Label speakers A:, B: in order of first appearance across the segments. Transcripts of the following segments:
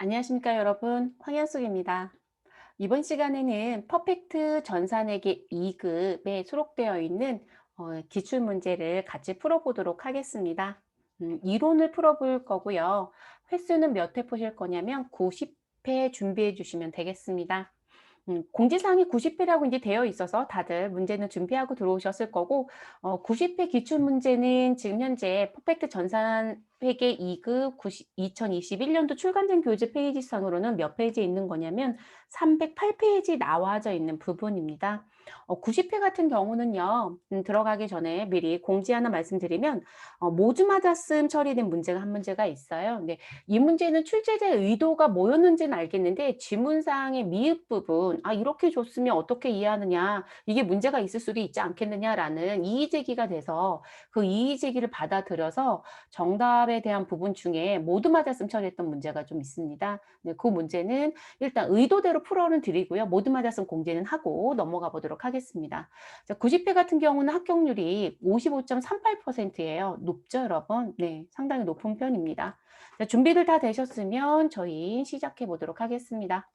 A: 안녕하십니까 여러분, 황현숙입니다. 이번 시간에는 퍼펙트 전산회계 2급에 수록되어 있는 기출문제를 같이 풀어보도록 하겠습니다. 이론을 풀어볼 거고요. 횟수는 몇 회 푸실 거냐면 90회 준비해 주시면 되겠습니다. 공지사항이 90회라고 이제 되어 있어서 다들 문제는 준비하고 들어오셨을 거고, 90회 기출문제는 지금 현재 퍼펙트 전산회계 2급 2021년도 출간된 교재 페이지상으로는 몇 페이지에 있는 거냐면 308페이지 나와져 있는 부분입니다. 90회 같은 경우는요, 들어가기 전에 미리 공지 하나 말씀드리면, 모두 맞았음 처리된 문제가 한 문제가 있어요. 근데 이 문제는 출제자의 의도가 뭐였는지는 알겠는데 지문사항의 미흡 부분, 이렇게 줬으면 어떻게 이해하느냐, 이게 문제가 있을 수도 있지 않겠느냐라는 이의제기가 돼서 그 이의제기를 받아들여서 정답에 대한 부분 중에 모두 맞았음 처리했던 문제가 좀 있습니다. 네, 그 문제는 일단 의도대로 풀어는 드리고요. 모두 맞았음 공지는 하고 넘어가 보도록 하겠습니다. 자, 90회 같은 경우는 합격률이 55.38%예요. 높죠, 여러분? 네, 상당히 높은 편입니다. 자, 준비들 다 되셨으면 저희 시작해 보도록 하겠습니다.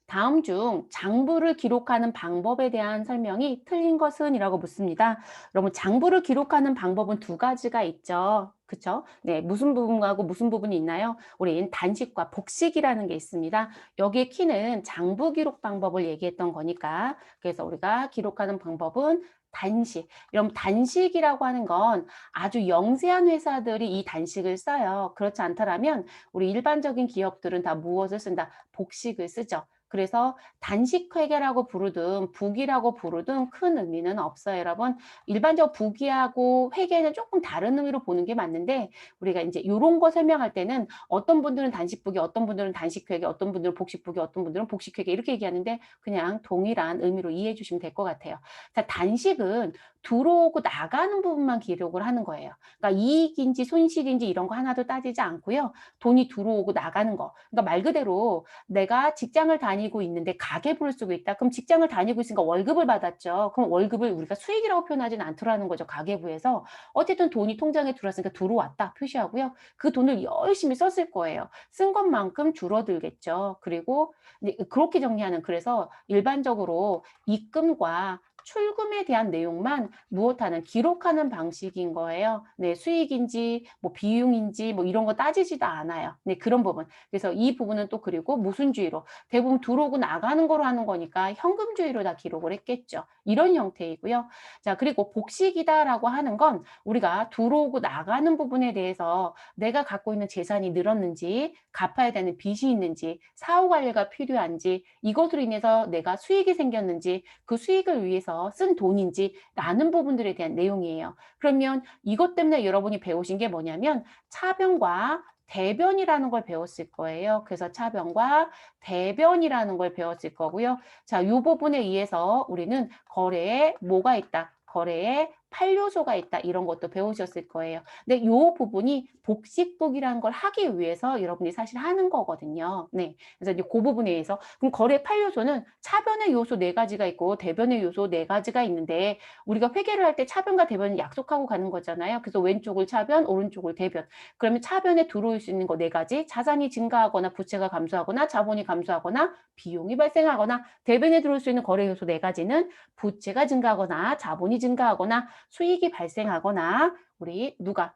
A: 다음 중 장부를 기록하는 방법에 대한 설명이 틀린 것은? 이라고 묻습니다. 여러분, 장부를 기록하는 방법은 두 가지가 있죠. 그쵸? 네, 무슨 부분하고 무슨 부분이 있나요? 우린 단식과 복식이라는 게 있습니다. 여기에 키는 장부 기록 방법을 얘기했던 거니까. 그래서 우리가 기록하는 방법은 단식. 이런 단식이라고 하는 건 아주 영세한 회사들이 이 단식을 써요. 그렇지 않더라면 우리 일반적인 기업들은 다 무엇을 쓴다? 복식을 쓰죠. 그래서 단식회계라고 부르든 부기라고 부르든 큰 의미는 없어요, 여러분. 일반적 부기하고 회계는 조금 다른 의미로 보는 게 맞는데 우리가 이제 요런 거 설명할 때는 어떤 분들은 단식부기, 어떤 분들은 단식회계, 어떤 분들은 복식부기, 어떤 분들은 복식회계 이렇게 얘기하는데 그냥 동일한 의미로 이해해 주시면 될 것 같아요. 자, 단식은 들어오고 나가는 부분만 기록을 하는 거예요. 그러니까 이익인지 손실인지 이런 거 하나도 따지지 않고요. 돈이 들어오고 나가는 거. 그러니까 말 그대로 내가 직장을 다니고 있는데 가계부를 쓰고 있다. 그럼 직장을 다니고 있으니까 월급을 받았죠. 그럼 월급을 우리가 수익이라고 표현하지는 않더라는 거죠. 가계부에서. 어쨌든 돈이 통장에 들어왔으니까 들어왔다 표시하고요. 그 돈을 열심히 썼을 거예요. 쓴 것만큼 줄어들겠죠. 그리고 이제 그렇게 정리하는, 그래서 일반적으로 입금과 출금에 대한 내용만 무엇하는 기록하는 방식인 거예요. 네, 수익인지 뭐 비용인지 뭐 이런 거 따지지도 않아요. 네, 그런 부분. 그래서 이 부분은 또 그리고 무슨 주의로 대부분 들어오고 나가는 거로 하는 거니까 현금주의로 다 기록을 했겠죠. 이런 형태이고요. 자, 그리고 복식이다라고 하는 건 우리가 들어오고 나가는 부분에 대해서 내가 갖고 있는 재산이 늘었는지, 갚아야 되는 빚이 있는지, 사후 관리가 필요한지, 이것으로 인해서 내가 수익이 생겼는지, 그 수익을 위해서 쓴 돈인지 라는 부분들에 대한 내용이에요. 그러면 이것 때문에 여러분이 배우신 게 뭐냐면 차변과 대변이라는 걸 배웠을 거예요. 그래서 차변과 대변이라는 걸 배웠을 거고요. 자, 이 부분에 의해서 우리는 거래에 뭐가 있다? 거래에 판료소가 있다. 이런 것도 배우셨을 거예요. 근데 이 부분이 복식복이라는 걸 하기 위해서 여러분이 사실 하는 거거든요. 네. 그래서 이제 그 부분에 의해서 그럼 거래 판료소는 차변의 요소 네 가지가 있고 대변의 요소 네 가지가 있는데 우리가 회계를 할 때 차변과 대변을 약속하고 가는 거잖아요. 그래서 왼쪽을 차변, 오른쪽을 대변. 그러면 차변에 들어올 수 있는 거 네 가지, 자산이 증가하거나 부채가 감소하거나 자본이 감소하거나 비용이 발생하거나, 대변에 들어올 수 있는 거래 요소 네 가지는 부채가 증가하거나 자본이 증가하거나 수익이 발생하거나 우리 누가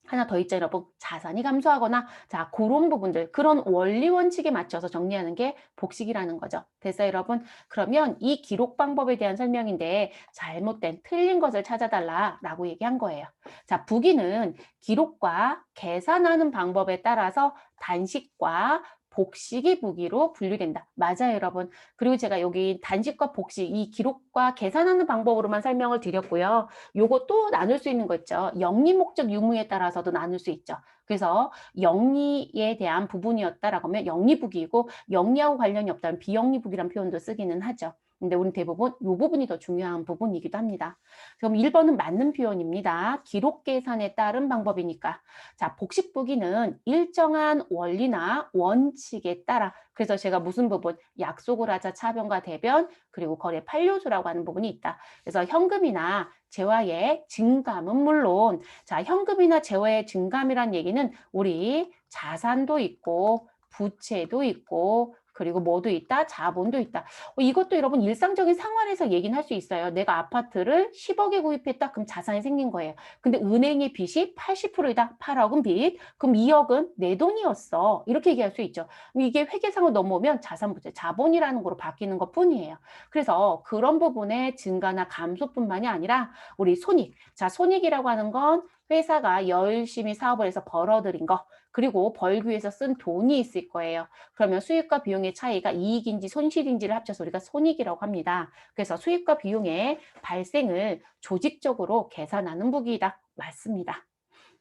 A: 하나 더 있죠, 여러분. 자산이 감소하거나, 자, 그런 부분들, 그런 원리 원칙에 맞춰서 정리하는 게 복식이라는 거죠. 됐어요, 여러분? 그러면 이 기록 방법에 대한 설명인데 잘못된, 틀린 것을 찾아달라라고 얘기한 거예요. 자, 부기는 기록과 계산하는 방법에 따라서 단식과 복식이 부기로 분류된다. 맞아요, 여러분. 그리고 제가 여기 단식과 복식, 이 기록과 계산하는 방법으로만 설명을 드렸고요. 요거 또 나눌 수 있는 거 있죠. 영리 목적 유무에 따라서도 나눌 수 있죠. 그래서 영리에 대한 부분이었다라고 하면 영리부기이고 영리하고 관련이 없다면 비영리부기란 표현도 쓰기는 하죠. 근데 우리 대부분 이 부분이 더 중요한 부분이기도 합니다. 그럼 1번은 맞는 표현입니다. 기록 계산에 따른 방법이니까. 자, 복식부기는 일정한 원리나 원칙에 따라, 그래서 제가 무슨 부분, 약속을 하자 차변과 대변, 그리고 거래 판료수라고 하는 부분이 있다. 그래서 현금이나 재화의 증감은 물론, 자, 현금이나 재화의 증감이란 얘기는 우리 자산도 있고 부채도 있고 그리고 뭐도 있다? 자본도 있다. 이것도 여러분 일상적인 상황에서 얘기는 할 수 있어요. 내가 아파트를 10억에 구입했다. 그럼 자산이 생긴 거예요. 근데 은행의 빚이 80%이다. 8억은 빚. 그럼 2억은 내 돈이었어. 이렇게 얘기할 수 있죠. 이게 회계상으로 넘어오면 자산 부채, 자본이라는 거로 바뀌는 것뿐이에요. 그래서 그런 부분의 증가나 감소뿐만이 아니라 우리 손익. 자, 손익이라고 하는 건 회사가 열심히 사업을 해서 벌어들인 거, 그리고 벌기 위해서 쓴 돈이 있을 거예요. 그러면 수익과 비용의 차이가 이익인지 손실인지를 합쳐서 우리가 손익이라고 합니다. 그래서 수익과 비용의 발생을 조직적으로 계산하는 부기이다. 맞습니다.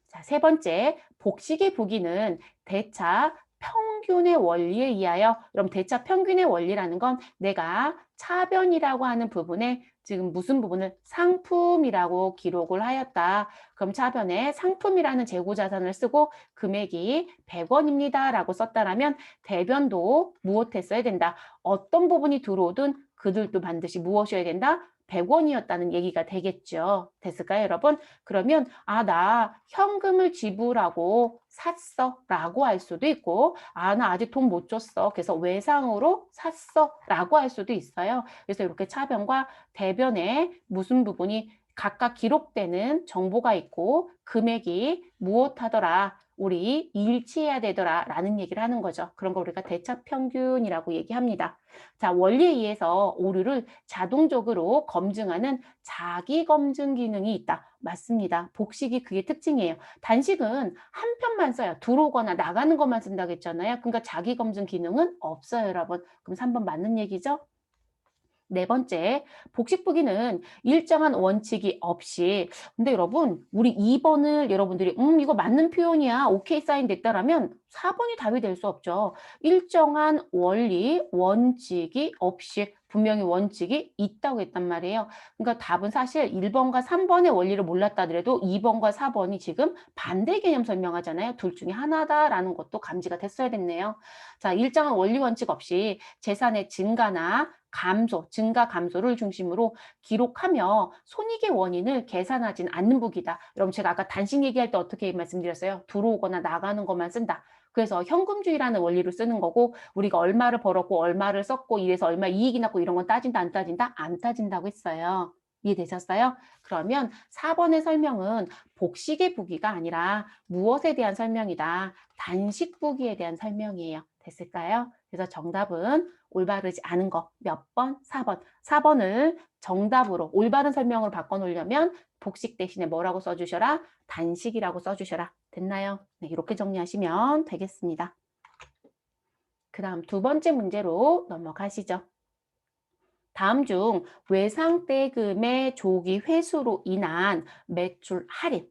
A: 자, 세 번째, 복식의 부기는 대차 평균의 원리에 의하여, 그럼 대차 평균의 원리라는 건 내가 차변이라고 하는 부분에 지금 무슨 부분을 상품이라고 기록을 하였다. 그럼 차변에 상품이라는 재고자산을 쓰고 금액이 100원입니다. 라고 썼다라면 대변도 무엇했어야 된다. 어떤 부분이 들어오든 그들도 반드시 무엇이어야 된다? 100원이었다는 얘기가 되겠죠. 됐을까요, 여러분? 그러면 나 현금을 지불하고 샀어 라고 할 수도 있고 나 아직 돈 못 줬어. 그래서 외상으로 샀어 라고 할 수도 있어요. 그래서 이렇게 차변과 대변에 무슨 부분이 각각 기록되는 정보가 있고 금액이 무엇하더라. 우리 일치해야 되더라 라는 얘기를 하는 거죠. 그런 거 우리가 대차평균이라고 얘기합니다. 자, 원리에 의해서 오류를 자동적으로 검증하는 자기검증 기능이 있다. 맞습니다. 복식이 그게 특징이에요. 단식은 한 편만 써요. 들어오거나 나가는 것만 쓴다고 했잖아요. 그러니까 자기검증 기능은 없어요, 여러분. 그럼 3번 맞는 얘기죠? 네 번째, 복식부기는 일정한 원칙이 없이, 근데 여러분, 우리 2번을 여러분들이, 이거 맞는 표현이야. 오케이 사인 됐다라면 4번이 답이 될 수 없죠. 일정한 원리, 원칙이 없이 분명히 원칙이 있다고 했단 말이에요. 그러니까 답은 사실 1번과 3번의 원리를 몰랐다 하더라도 2번과 4번이 지금 반대 개념 설명하잖아요. 둘 중에 하나다라는 것도 감지가 됐어야 됐네요. 자, 일정한 원리 원칙 없이 재산의 증가나 감소, 증가 감소를 중심으로 기록하며 손익의 원인을 계산하진 않는 북이다. 여러분 제가 아까 단식 얘기할 때 어떻게 말씀드렸어요? 들어오거나 나가는 것만 쓴다. 그래서 현금주의라는 원리로 쓰는 거고 우리가 얼마를 벌었고 얼마를 썼고 이래서 얼마 이익이 났고 이런 건 따진다 안 따진다? 안 따진다고 했어요. 이해되셨어요? 그러면 4번의 설명은 복식의 부기가 아니라 무엇에 대한 설명이다? 단식 부기에 대한 설명이에요. 됐을까요? 그래서 정답은 올바르지 않은 거 몇 번? 4번. 4번을 정답으로 올바른 설명으로 바꿔놓으려면 복식 대신에 뭐라고 써주셔라? 단식이라고 써주셔라. 됐나요? 네, 이렇게 정리하시면 되겠습니다. 그 다음 두 번째 문제로 넘어가시죠. 다음 중 외상대금의 조기 회수로 인한 매출 할인.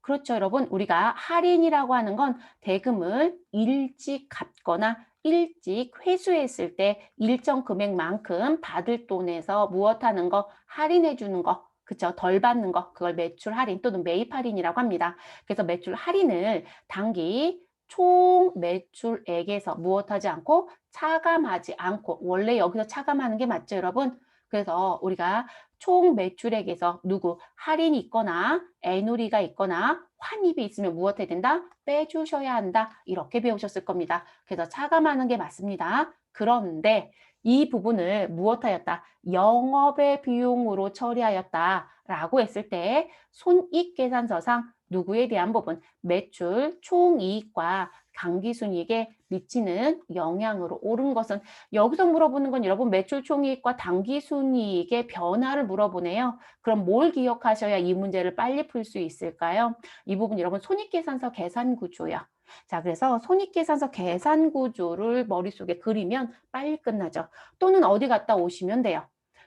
A: 그렇죠, 여러분. 우리가 할인이라고 하는 건 대금을 일찍 갚거나 일찍 회수했을 때 일정 금액만큼 받을 돈에서 무엇하는 거, 할인해 주는 거, 그쵸? 덜 받는 거, 그걸 매출 할인 또는 매입 할인이라고 합니다. 그래서 매출 할인을 당기 총 매출액에서 무엇하지 않고 차감하지 않고 원래 여기서 차감하는 게 맞죠, 여러분? 그래서 우리가 총 매출액에서 누구 할인이 있거나 애누리가 있거나 환입이 있으면 무엇해야 된다? 빼주셔야 한다. 이렇게 배우셨을 겁니다. 그래서 차감하는 게 맞습니다. 그런데 이 부분을 무엇하였다? 영업의 비용으로 처리하였다라고 했을 때 손익계산서상 누구에 대한 부분, 매출 총이익과 당기순이익에 미치는 영향으로 옳은 것은 여기서 물어보는 건 여러분 매출 총이익과 당기순이익의 변화를 물어보네요. 그럼 뭘 기억하셔야 이 문제를 빨리 풀 수 있을까요? 이 부분 여러분 손익계산서 계산구조요. 자, 그래서 손익계산서 계산구조를 머릿속에 그리면 빨리 끝나죠. 또는 어디 갔다 오시면 돼요.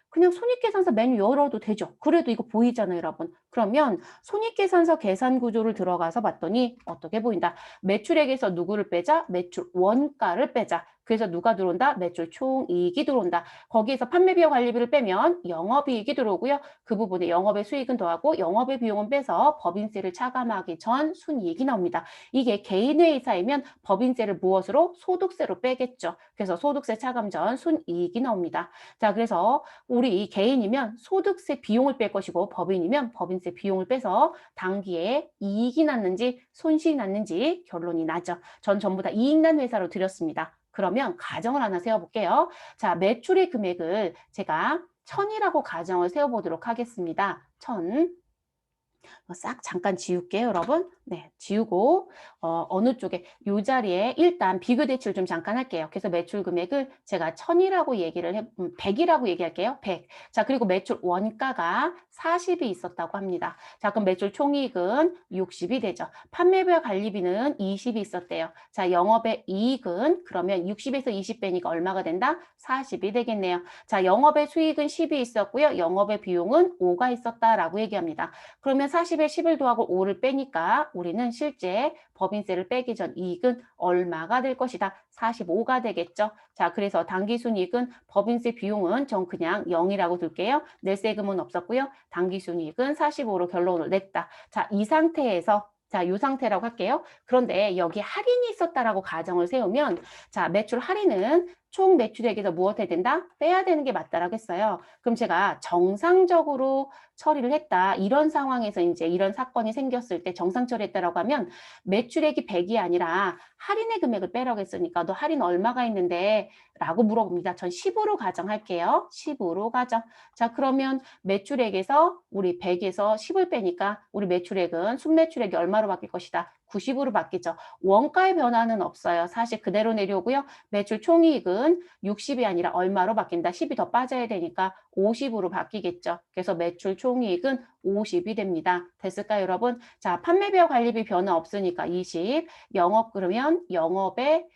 A: 그냥 손익계산서 메뉴 열어도 되죠. 그래도 이거 보이잖아요, 여러분. 그러면 손익계산서 계산구조를 들어가서 봤더니 어떻게 보인다. 매출액에서 누구를 빼자? 매출 원가를 빼자. 그래서 누가 들어온다? 매출 총이익이 들어온다. 거기에서 판매비와 관리비를 빼면 영업이익이 들어오고요. 그 부분에 영업의 수익은 더하고 영업의 비용은 빼서 법인세를 차감하기 전 순이익이 나옵니다. 이게 개인회사이면 법인세를 무엇으로? 소득세로 빼겠죠. 그래서 소득세 차감 전 순이익이 나옵니다. 자, 그래서 우리 개인이면 소득세 비용을 뺄 것이고 법인이면 법인세 비용을 빼서 단기에 이익이 났는지 손실이 났는지 결론이 나죠. 전 전부 다 이익 난 회사로 드렸습니다. 그러면 가정을 하나 세워볼게요. 자, 매출의 금액을 제가 1000이라고 가정을 세워보도록 하겠습니다. 1000. 싹 잠깐 지울게요, 여러분. 네, 지우고 어느 쪽에 이 자리에 일단 비교 대출 좀 잠깐 할게요. 그래서 매출 금액을 제가 1000이라고 얘기를 100이라고 얘기할게요. 100. 자, 그리고 매출 원가가 40이 있었다고 합니다. 자, 그럼 매출 총이익은 60이 되죠. 판매비와 관리비는 20이 있었대요. 자, 영업의 이익은 그러면 60에서 20 빼니까 얼마가 된다? 40이 되겠네요. 자, 영업의 수익은 10이 있었고요. 영업의 비용은 5가 있었다라고 얘기합니다. 그러면 40에 10을 더하고 5를 빼니까 우리는 실제 법인세를 빼기 전 이익은 얼마가 될 것이다? 45가 되겠죠. 자, 그래서 당기순이익은 법인세 비용은 전 그냥 0이라고 둘게요. 낼 세금은 없었고요. 당기순이익은 45로 결론을 냈다. 자, 이 상태에서 자, 이 상태라고 할게요. 그런데 여기 할인이 있었다라고 가정을 세우면 자, 매출 할인은 총 매출액에서 무엇 해야 된다? 빼야 되는 게 맞다라고 했어요. 그럼 제가 정상적으로 처리를 했다. 이런 상황에서 이제 이런 사건이 생겼을 때 정상 처리했다라고 하면 매출액이 100이 아니라 할인의 금액을 빼라고 했으니까 너 할인 얼마가 있는데? 라고 물어봅니다. 전 10으로 가정할게요. 10으로 가정. 자, 그러면 매출액에서 우리 100에서 10을 빼니까 우리 매출액은 순매출액이 얼마로 바뀔 것이다? 90으로 바뀌죠. 원가의 변화는 없어요. 사실 그대로 내려오고요. 매출 총이익은 60이 아니라 얼마로 바뀐다? 10이 더 빠져야 되니까 50으로 바뀌겠죠. 그래서 매출 총이익은 50이 됩니다. 됐을까요, 여러분? 자, 판매비와 관리비 변화 없으니까 20. 영업 그러면 영업의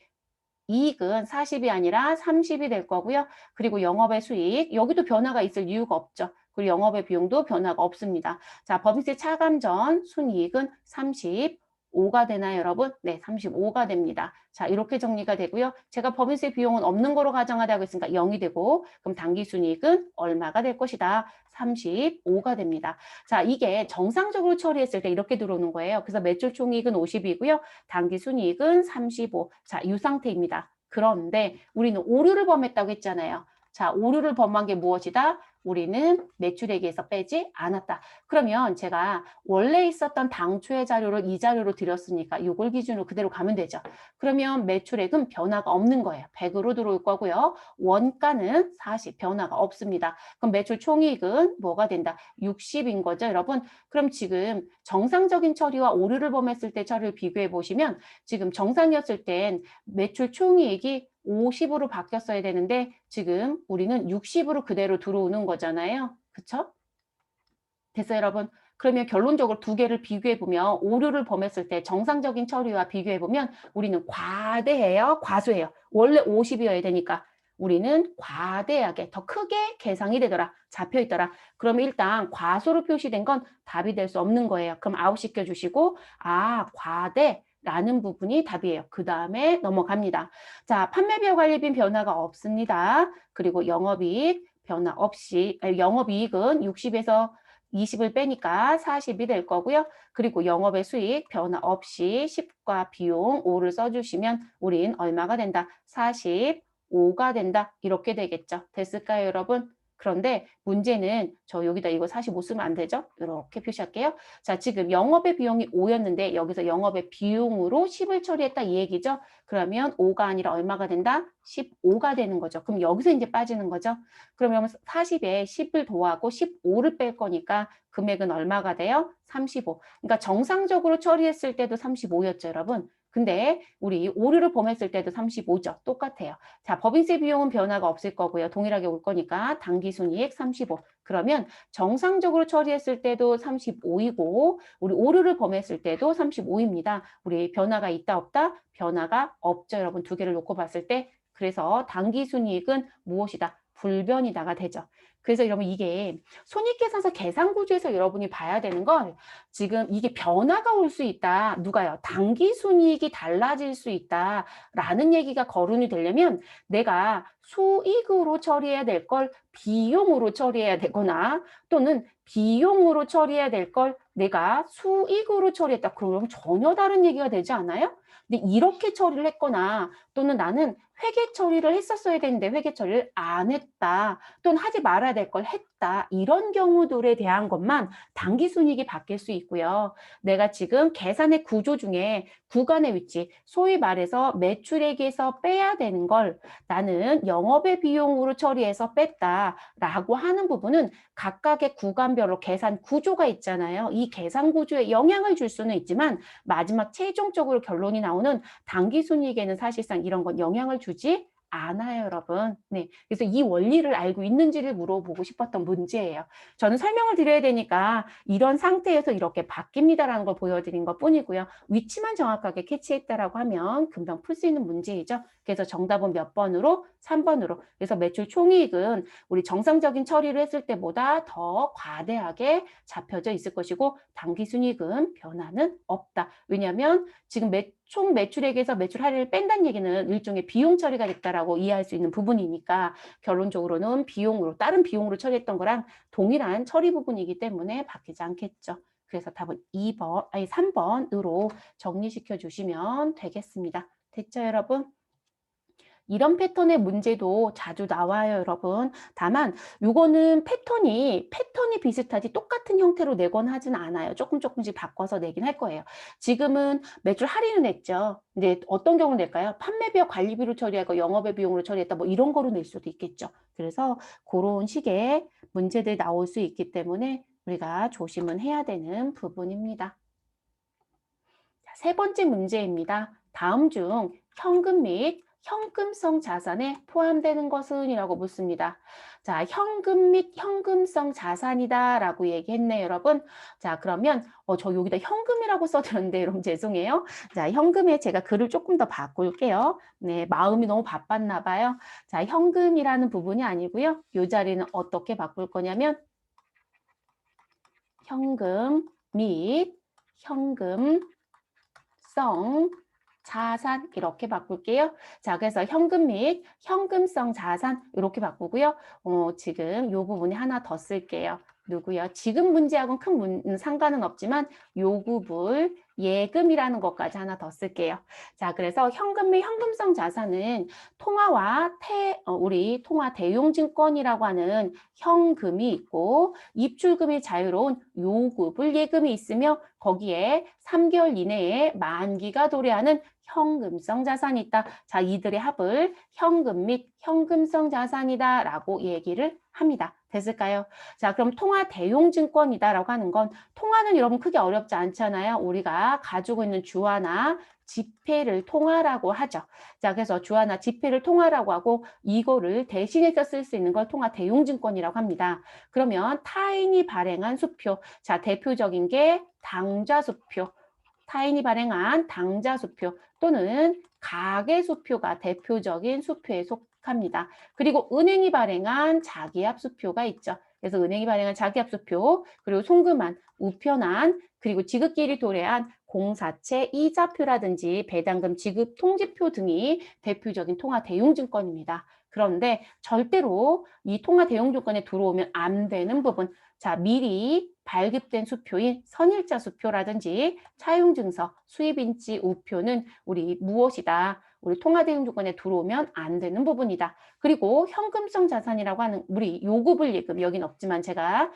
A: 이익은 40이 아니라 30이 될 거고요. 그리고 영업의 수익, 여기도 변화가 있을 이유가 없죠. 그리고 영업의 비용도 변화가 없습니다. 자, 법인세 차감 전 순이익은 35가 되나요, 여러분? 네, 35가 됩니다. 자, 이렇게 정리가 되고요. 제가 법인세 비용은 없는 거로 가정하다고 했으니까 0이 되고, 그럼 당기순이익은 얼마가 될 것이다? 35가 됩니다. 자, 이게 정상적으로 처리했을 때 이렇게 들어오는 거예요. 그래서 매출 총이익은 50이고요. 당기순이익은 35. 자, 이 상태입니다. 그런데 우리는 오류를 범했다고 했잖아요. 자, 오류를 범한 게 무엇이다? 우리는 매출액에서 빼지 않았다. 그러면 제가 원래 있었던 당초의 자료를 이 자료로 드렸으니까 이걸 기준으로 그대로 가면 되죠. 그러면 매출액은 변화가 없는 거예요. 100으로 들어올 거고요. 원가는 40, 변화가 없습니다. 그럼 매출 총이익은 뭐가 된다? 60인 거죠, 여러분. 그럼 지금 정상적인 처리와 오류를 범했을 때 처리를 비교해 보시면 지금 정상이었을 땐 매출 총이익이 50으로 바뀌었어야 되는데 지금 우리는 60으로 그대로 들어오는 거잖아요. 그쵸? 됐어요, 여러분? 그러면 결론적으로 두 개를 비교해 보면 오류를 범했을 때 정상적인 처리와 비교해 보면 우리는 과대해요, 과소해요. 원래 50이어야 되니까 우리는 과대하게 더 크게 계상이 되더라, 잡혀 있더라. 그러면 일단 과소로 표시된 건 답이 될 수 없는 거예요. 그럼 아웃시켜 주시고 과대 라는 부분이 답이에요. 그 다음에 넘어갑니다. 자, 판매비와 관리비 변화가 없습니다. 그리고 영업이익 변화 없이, 영업이익은 60에서 20을 빼니까 40이 될 거고요. 그리고 영업의 수익 변화 없이 10과 비용 5를 써주시면 우린 얼마가 된다? 45가 된다. 이렇게 되겠죠. 됐을까요, 여러분? 그런데 문제는 저 여기다 이거 45 쓰면 안 되죠? 이렇게 표시할게요. 자, 지금 영업의 비용이 5였는데 여기서 영업의 비용으로 10을 처리했다 이 얘기죠. 그러면 5가 아니라 얼마가 된다? 15가 되는 거죠. 그럼 여기서 이제 빠지는 거죠. 그러면 40에 10을 더하고 15를 뺄 거니까 금액은 얼마가 돼요? 35. 그러니까 정상적으로 처리했을 때도 35였죠, 여러분. 근데 우리 오류를 범했을 때도 35죠. 똑같아요. 자, 법인세 비용은 변화가 없을 거고요. 동일하게 올 거니까 당기순이익 35. 그러면 정상적으로 처리했을 때도 35이고 우리 오류를 범했을 때도 35입니다. 우리 변화가 있다 없다? 변화가 없죠. 여러분 두 개를 놓고 봤을 때. 그래서 당기순이익은 무엇이다? 불변이다가 되죠. 그래서 여러분 이게 손익계산서 계산구조에서 여러분이 봐야 되는 건 지금 이게 변화가 올 수 있다. 누가요? 당기순이익이 달라질 수 있다라는 얘기가 거론이 되려면 내가 수익으로 처리해야 될 걸 비용으로 처리해야 되거나 또는 비용으로 처리해야 될 걸 내가 수익으로 처리했다. 그럼 전혀 다른 얘기가 되지 않아요? 근데 이렇게 처리를 했거나 또는 나는 회계 처리를 했었어야 되는데 회계 처리를 안 했다. 또는 하지 말아야 될 걸 했다. 이런 경우들에 대한 것만 당기순이익이 바뀔 수 있고요. 내가 지금 계산의 구조 중에 구간의 위치, 소위 말해서 매출액에서 빼야 되는 걸 나는 영업의 비용으로 처리해서 뺐다라고 하는 부분은 각각의 구간별로 계산 구조가 있잖아요. 이 계산 구조에 영향을 줄 수는 있지만 마지막 최종적으로 결론이 나오는 당기순이익에는 사실상 이런 건 영향을 주지 않아요, 여러분. 네. 그래서 이 원리를 알고 있는지를 물어보고 싶었던 문제예요. 저는 설명을 드려야 되니까 이런 상태에서 이렇게 바뀝니다라는 걸 보여드린 것 뿐이고요. 위치만 정확하게 캐치했다라고 하면 금방 풀 수 있는 문제이죠. 그래서 정답은 몇 번으로? 3번으로. 그래서 매출 총이익은 우리 정상적인 처리를 했을 때보다 더 과대하게 잡혀져 있을 것이고 당기순이익은 변화는 없다. 왜냐하면 지금 총 매출액에서 매출 할인을 뺀다는 얘기는 일종의 비용 처리가 됐다라고 이해할 수 있는 부분이니까 결론적으로는 비용으로 다른 비용으로 처리했던 거랑 동일한 처리 부분이기 때문에 바뀌지 않겠죠. 그래서 답은 3번으로 정리시켜 주시면 되겠습니다. 됐죠, 여러분? 이런 패턴의 문제도 자주 나와요, 여러분. 다만 요거는 패턴이 비슷하지 똑같은 형태로 내거나 하진 않아요. 조금씩 바꿔서 내긴 할 거예요. 지금은 매출 할인을 냈죠. 근데 어떤 경우를 낼까요? 판매비와 관리비로 처리하고 영업의 비용으로 처리했다. 뭐 이런 거로 낼 수도 있겠죠. 그래서 그런 식의 문제들이 나올 수 있기 때문에 우리가 조심은 해야 되는 부분입니다. 자, 세 번째 문제입니다. 다음 중 현금 및 현금성 자산에 포함되는 것은? 이라고 묻습니다. 자, 현금 및 현금성 자산이다 라고 얘기했네요, 여러분. 자, 그러면 저 여기다 현금이라고 써드렸는데 여러분 죄송해요. 자, 현금에 제가 글을 조금 더 바꿀게요. 네, 마음이 너무 바빴나 봐요. 자, 현금이라는 부분이 아니고요. 이 자리는 어떻게 바꿀 거냐면 현금 및 현금 성 자산 이렇게 바꿀게요. 자, 그래서 현금 및 현금성 자산 이렇게 바꾸고요. 지금 요 부분에 하나 더 쓸게요. 누구요? 지금 문제하고는 큰 상관은 없지만 요구불 예금이라는 것까지 하나 더 쓸게요. 자, 그래서 현금 및 현금성 자산은 통화와 우리 통화 대용증권이라고 하는 현금이 있고 입출금이 자유로운 요구불 예금이 있으며 거기에 3개월 이내에 만기가 도래하는 현금성 자산이 있다. 자, 이들의 합을 현금 및 현금성 자산이다 라고 얘기를 합니다. 됐을까요? 자, 그럼 통화 대용증권이다라고 하는 건 통화는 여러분 크게 어렵지 않잖아요. 우리가 가지고 있는 주화나 지폐를 통화라고 하죠. 자, 그래서 주화나 지폐를 통화라고 하고 이거를 대신해서 쓸 수 있는 걸 통화 대용증권이라고 합니다. 그러면 타인이 발행한 수표. 자, 대표적인 게 당좌수표. 타인이 발행한 당좌수표 또는 가계수표가 대표적인 수표에 속합니다. 그리고 은행이 발행한 자기압수표가 있죠. 그래서 은행이 발행한 자기압수표, 그리고 송금한, 우편한, 그리고 지급기일이 도래한 공사채 이자표라든지 배당금 지급 통지표 등이 대표적인 통화 대용증권입니다. 그런데 절대로 이 통화 대용증권에 들어오면 안 되는 부분, 자, 미리 발급된 수표인 선일자 수표라든지 차용증서, 수입인지 우표는 우리 무엇이다? 우리 통화대용조건에 들어오면 안 되는 부분이다. 그리고 현금성 자산이라고 하는 우리 요구불 예금, 여긴 없지만 제가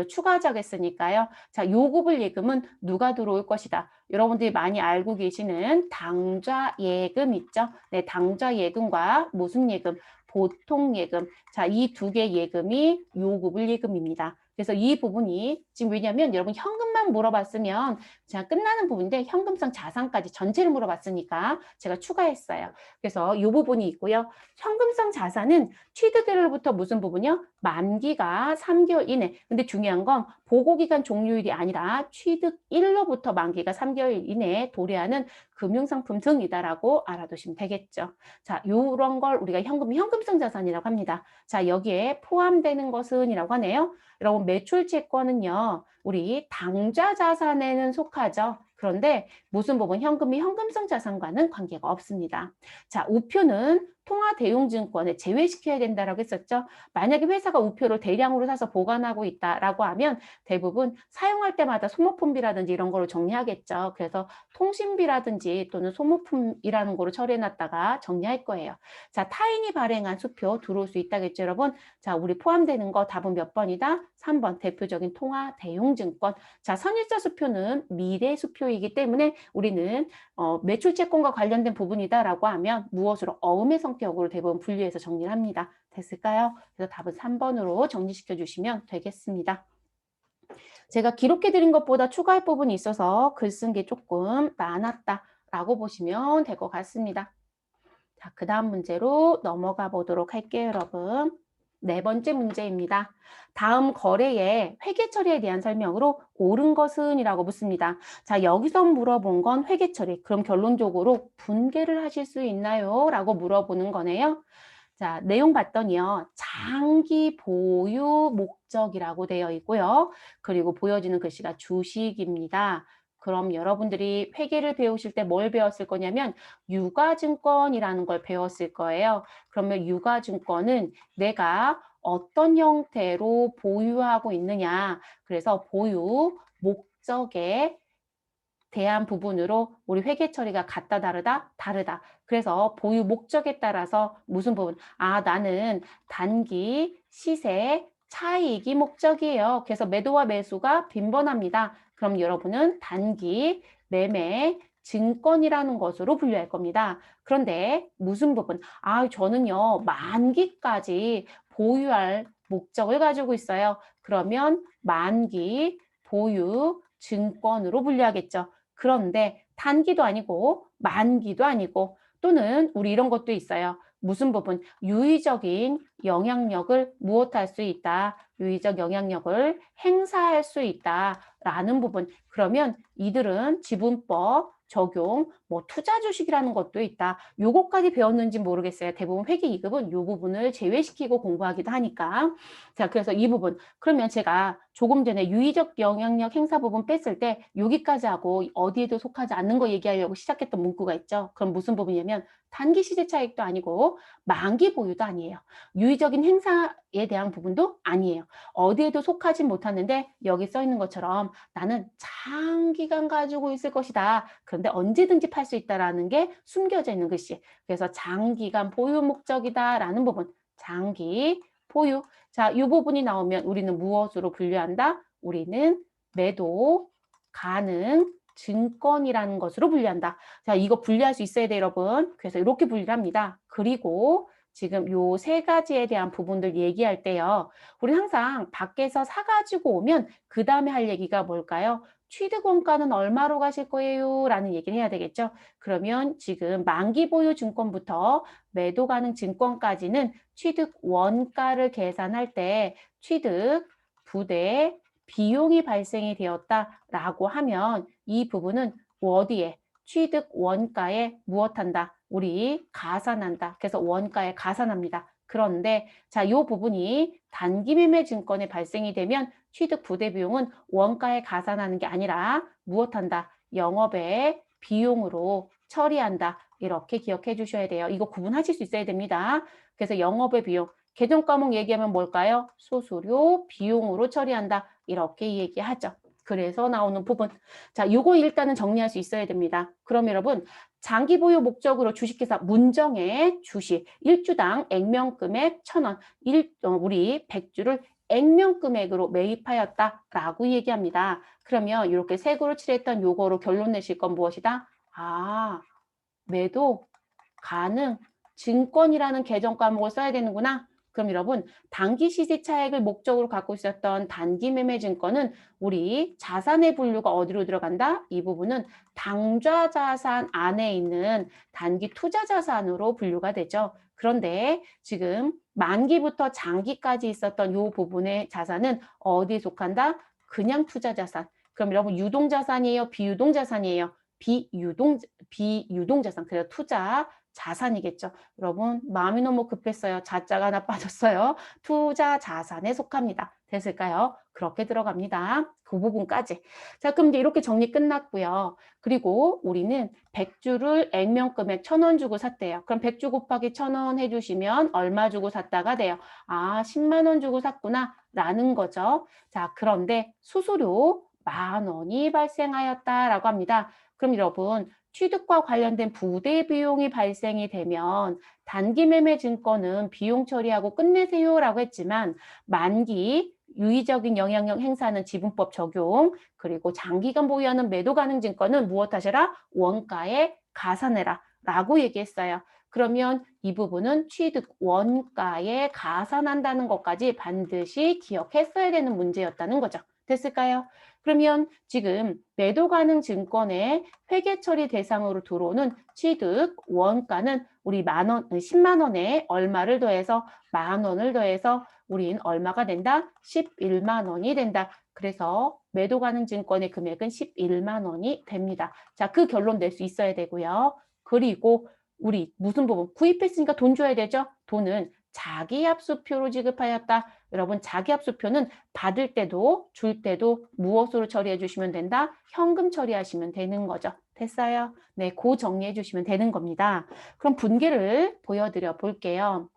A: 추가하자고 했으니까요. 자, 요구불 예금은 누가 들어올 것이다. 여러분들이 많이 알고 계시는 당좌 예금 있죠? 네, 당좌 예금과 무슨 예금? 보통 예금. 자, 이 두 개 예금이 요구불 예금입니다. 그래서 이 부분이 지금 왜냐면 여러분 현금만 물어봤으면 그냥 끝나는 부분인데 현금성 자산까지 전체를 물어봤으니까 제가 추가했어요. 그래서 이 부분이 있고요. 현금성 자산은 취득일로부터 무슨 부분이요? 만기가 3개월 이내. 근데 중요한 건 보고기간 종료일이 아니라 취득일로부터 만기가 3개월 이내에 도래하는 금융상품 등이다라고 알아두시면 되겠죠. 자, 요런 걸 우리가 현금성 자산이라고 합니다. 자, 여기에 포함되는 것은 이라고 하네요. 여러분, 매출채권은요, 우리 당좌 자산에는 속하죠. 그런데 무슨 부분 현금이 현금성 자산과는 관계가 없습니다. 자, 우표는 통화 대용증권에 제외시켜야 된다라고 했었죠. 만약에 회사가 우표를 대량으로 사서 보관하고 있다라고 하면 대부분 사용할 때마다 소모품비라든지 이런 거로 정리하겠죠. 그래서 통신비라든지 또는 소모품이라는 거로 처리해놨다가 정리할 거예요. 자, 타인이 발행한 수표 들어올 수 있다겠죠, 여러분? 자, 우리 포함되는 거 답은 몇 번이다? 3번 대표적인 통화 대용증권. 자, 선일자 수표는 미래 수표이기 때문에 우리는 매출채권과 관련된 부분이다라고 하면 무엇으로 어음의 성격으로 대부분 분류해서 정리를 합니다. 됐을까요? 그래서 답은 3번으로 정리시켜 주시면 되겠습니다. 제가 기록해 드린 것보다 추가할 부분이 있어서 글 쓴 게 조금 많았다라고 보시면 될 것 같습니다. 자, 그 다음 문제로 넘어가 보도록 할게요, 여러분. 네 번째 문제입니다. 다음 거래의 회계 처리에 대한 설명으로 옳은 것은 이라고 묻습니다. 자, 여기서 물어본 건 회계 처리. 그럼 결론적으로 분개를 하실 수 있나요? 라고 물어보는 거네요. 자, 내용 봤더니요. 장기 보유 목적이라고 되어 있고요. 그리고 보여지는 글씨가 주식입니다. 그럼 여러분들이 회계를 배우실 때 뭘 배웠을 거냐면 유가증권이라는 걸 배웠을 거예요. 그러면 유가증권은 내가 어떤 형태로 보유하고 있느냐. 그래서 보유 목적에 대한 부분으로 우리 회계 처리가 같다 다르다 다르다. 그래서 보유 목적에 따라서 무슨 부분? 아, 나는 단기 시세 차익이 목적이에요. 그래서 매도와 매수가 빈번합니다. 그럼 여러분은 단기 매매 증권이라는 것으로 분류할 겁니다. 그런데 무슨 부분? 아, 저는요, 만기까지 보유할 목적을 가지고 있어요. 그러면 만기 보유 증권으로 분류하겠죠. 그런데 단기도 아니고 만기도 아니고 또는 우리 이런 것도 있어요. 무슨 부분? 유의적인 영향력을 무엇할 수 있다. 유의적 영향력을 행사할 수 있다라는 부분. 그러면 이들은 지분법 적용, 뭐 투자 주식이라는 것도 있다. 요거까지 배웠는지 모르겠어요. 대부분 회계 2급은 요 부분을 제외시키고 공부하기도 하니까. 자, 그래서 이 부분. 그러면 제가 조금 전에 유의적 영향력 행사 부분 뺐을 때 여기까지 하고 어디에도 속하지 않는 거 얘기하려고 시작했던 문구가 있죠. 그럼 무슨 부분이냐면 단기 시세 차익도 아니고 만기 보유도 아니에요. 유의적인 행사에 대한 부분도 아니에요. 어디에도 속하지 못하는데 여기 써 있는 것처럼 나는 장기간 가지고 있을 것이다. 그런데 언제든지 팔 수 있다라는 게 숨겨져 있는 글씨. 그래서 장기간 보유 목적이다라는 부분. 장기 보유. 자, 이 부분이 나오면 우리는 무엇으로 분류한다? 우리는 매도 가능 증권이라는 것으로 분류한다. 자, 이거 분류할 수 있어야 돼요, 여러분. 그래서 이렇게 분류를 합니다. 그리고 지금 요 세 가지에 대한 부분들 얘기할 때요. 우리 항상 밖에서 사가지고 오면 그 다음에 할 얘기가 뭘까요? 취득 원가는 얼마로 가실 거예요? 라는 얘기를 해야 되겠죠. 그러면 지금 만기 보유 증권부터 매도 가능 증권까지는 취득 원가를 계산할 때 취득 부대 비용이 발생이 되었다라고 하면 이 부분은 어디에? 취득 원가에 무엇한다? 우리 가산한다. 그래서 원가에 가산합니다. 그런데 자, 이 부분이 단기 매매 증권에 발생이 되면 취득 부대 비용은 원가에 가산하는 게 아니라 무엇한다? 영업의 비용으로 처리한다. 이렇게 기억해 주셔야 돼요. 이거 구분하실 수 있어야 됩니다. 그래서 영업의 비용, 개정 과목 얘기하면 뭘까요? 수수료 비용으로 처리한다. 이렇게 얘기하죠. 그래서 나오는 부분. 자, 요거 일단은 정리할 수 있어야 됩니다. 그럼 여러분, 장기 보유 목적으로 주식회사 문정의 주식 1주당 액면금액 1,000원, 우리 100주를 액면금액으로 매입하였다라고 얘기합니다. 그러면 이렇게 색으로 칠했던 요거로 결론 내실 건 무엇이다? 아, 매도 가능 증권이라는 개정 과목을 써야 되는구나. 그럼 여러분 단기 시세 차익을 목적으로 갖고 있었던 단기 매매 증권은 우리 자산의 분류가 어디로 들어간다? 이 부분은 당좌 자산 안에 있는 단기 투자 자산으로 분류가 되죠. 그런데 지금 만기부터 장기까지 있었던 이 부분의 자산은 어디에 속한다? 그냥 투자 자산. 그럼 여러분 유동 자산이에요? 비유동 자산이에요? 비유동 자산. 그래서 투자 자산이겠죠. 여러분 마음이 너무 급했어요. 자자가 하나 빠졌어요. 투자 자산에 속합니다. 됐을까요? 그렇게 들어갑니다. 그 부분까지. 자, 그럼 이제 이렇게 정리 끝났고요. 그리고 우리는 100주를 액면 금액 1,000원 주고 샀대요. 그럼 100주 곱하기 1,000원 해주시면 얼마 주고 샀다가 돼요? 아, 10만 원 주고 샀구나 라는 거죠. 자, 그런데 수수료 10,000원이 발생하였다라고 합니다. 그럼 여러분 취득과 관련된 부대 비용이 발생이 되면 단기 매매 증권은 비용 처리하고 끝내세요라고 했지만 만기 유의적인 영향력 행사하는 지분법 적용, 그리고 장기간 보유하는 매도 가능 증권은 무엇하셔라? 원가에 가산해라 라고 얘기했어요. 그러면 이 부분은 취득 원가에 가산한다는 것까지 반드시 기억했어야 되는 문제였다는 거죠. 됐을까요? 그러면 지금 매도 가능 증권의 회계 처리 대상으로 들어오는 취득 원가는 우리 10만 원에 얼마를 더해서 10,000원을 더해서 우린 얼마가 된다? 11만 원이 된다. 그래서 매도 가능 증권의 금액은 11만 원이 됩니다. 자, 그 결론 낼 수 있어야 되고요. 그리고 우리 무슨 부분? 구입했으니까 돈 줘야 되죠? 돈은 자기압수표로 지급하였다. 여러분 자기압수표는 받을 때도 줄 때도 무엇으로 처리해 주시면 된다? 현금 처리하시면 되는 거죠. 됐어요? 네, 그 정리해 주시면 되는 겁니다. 그럼 분계를 보여드려 볼게요.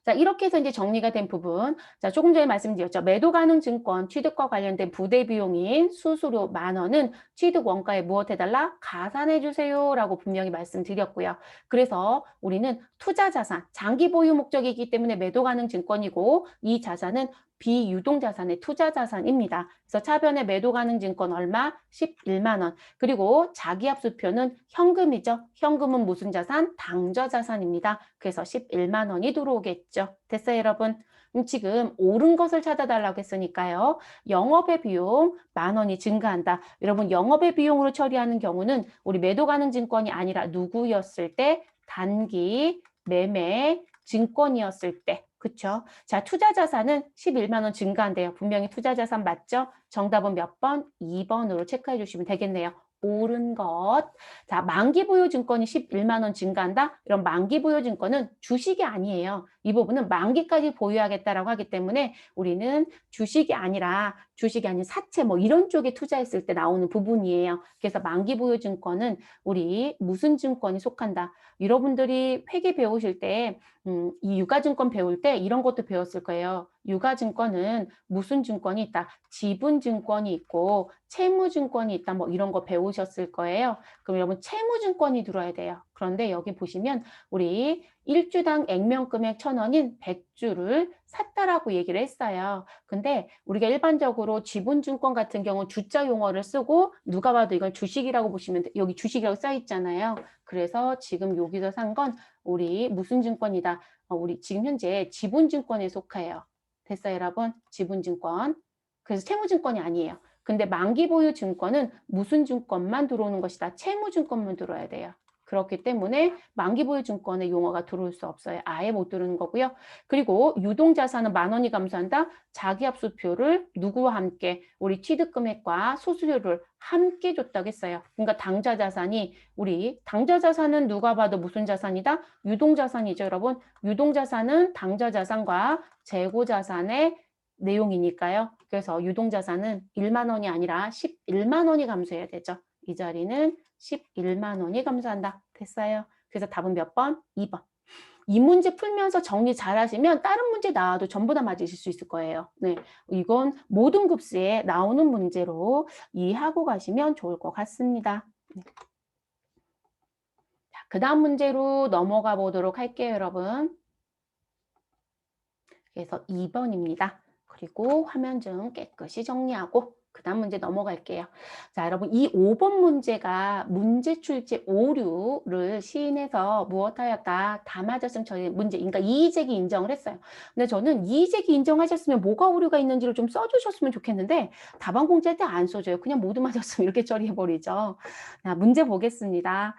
A: 자, 이렇게 해서 이제 정리가 된 부분. 자, 조금 전에 말씀드렸죠. 매도 가능 증권 취득과 관련된 부대 비용인 수수료 10,000원은 취득 원가에 무엇 해달라? 가산해 주세요라고 분명히 말씀드렸고요. 그래서 우리는 투자 자산, 장기 보유 목적이기 때문에 매도 가능 증권이고 이 자산은 비유동 자산의 투자 자산입니다. 그래서 차변의 매도 가능 증권 얼마? 11만 원. 그리고 자기압수표는 현금이죠. 현금은 무슨 자산? 당좌 자산입니다. 그래서 11만 원이 들어오겠죠. 됐어요, 여러분? 지금 옳은 것을 찾아달라고 했으니까요. 영업의 비용 10,000원이 증가한다. 여러분 영업의 비용으로 처리하는 경우는 우리 매도 가능 증권이 아니라 누구였을 때? 단기 매매 증권이었을 때. 그쵸? 자, 투자 자산은 11만 원 증가한대요. 분명히 투자 자산 맞죠? 정답은 몇 번? 2번으로 체크해 주시면 되겠네요. 옳은 것. 자, 만기 보유 증권이 11만 원 증가한다? 이런 만기 보유 증권은 주식이 아니에요. 이 부분은 만기까지 보유하겠다라고 하기 때문에 우리는 주식이 아닌 사채 뭐 이런 쪽에 투자했을 때 나오는 부분이에요. 그래서 만기 보유 증권은 우리 무슨 증권이 속한다? 여러분들이 회계 배우실 때 이 유가증권 배울 때 이런 것도 배웠을 거예요. 유가증권은 무슨 증권이 있다? 지분증권이 있고 채무증권이 있다. 뭐 이런 거 배우셨을 거예요. 그럼 여러분 채무증권이 들어야 돼요. 그런데 여기 보시면 우리 1주당 액면 금액 1,000원인 100주를 샀다라고 얘기를 했어요. 근데 우리가 일반적으로 지분증권 같은 경우 주자 용어를 쓰고 누가 봐도 이건 주식이라고 보시면 여기 주식이라고 써 있잖아요. 그래서 지금 여기서 산 건 우리 무슨 증권이다. 우리 지금 현재 지분증권에 속해요. 됐어요, 여러분? 지분증권. 그래서 채무증권이 아니에요. 근데 만기 보유 증권은 무슨 증권만 들어오는 것이다. 채무증권만 들어야 돼요. 그렇기 때문에 만기 보유 증권의 용어가 들어올 수 없어요. 아예 못 들어오는 거고요. 그리고 유동자산은 10,000원이 감소한다. 자기압수표를 누구와 함께? 우리 취득금액과 수수료를 함께 줬다고 했어요. 그러니까 당좌자산이 우리 당좌자산은 누가 봐도 무슨 자산이다? 유동자산이죠, 여러분. 유동자산은 당좌자산과 재고자산의 내용이니까요. 그래서 유동자산은 1만 원이 아니라 11만 원이 감소해야 되죠. 이 자리는 11만 원이 감소한다. 됐어요? 그래서 답은 몇 번? 2번. 이 문제 풀면서 정리 잘 하시면 다른 문제 나와도 전부 다 맞으실 수 있을 거예요. 네, 이건 모든 급수에 나오는 문제로 이해하고 가시면 좋을 것 같습니다. 네. 자, 그 다음 문제로 넘어가 보도록 할게요, 여러분. 그래서 2번입니다. 그리고 화면 좀 깨끗이 정리하고 그다음 문제 넘어갈게요. 자, 여러분 이 5번 문제가 문제 출제 오류를 시인해서 무엇하였다? 다 맞았으면 저희 문제, 그러니까 이의제기 인정을 했어요. 근데 저는 이의제기 인정하셨으면 뭐가 오류가 있는지를 좀 써주셨으면 좋겠는데 답안 공지할 때 안 써줘요. 그냥 모두 맞았으면 이렇게 처리해버리죠. 자, 문제 보겠습니다.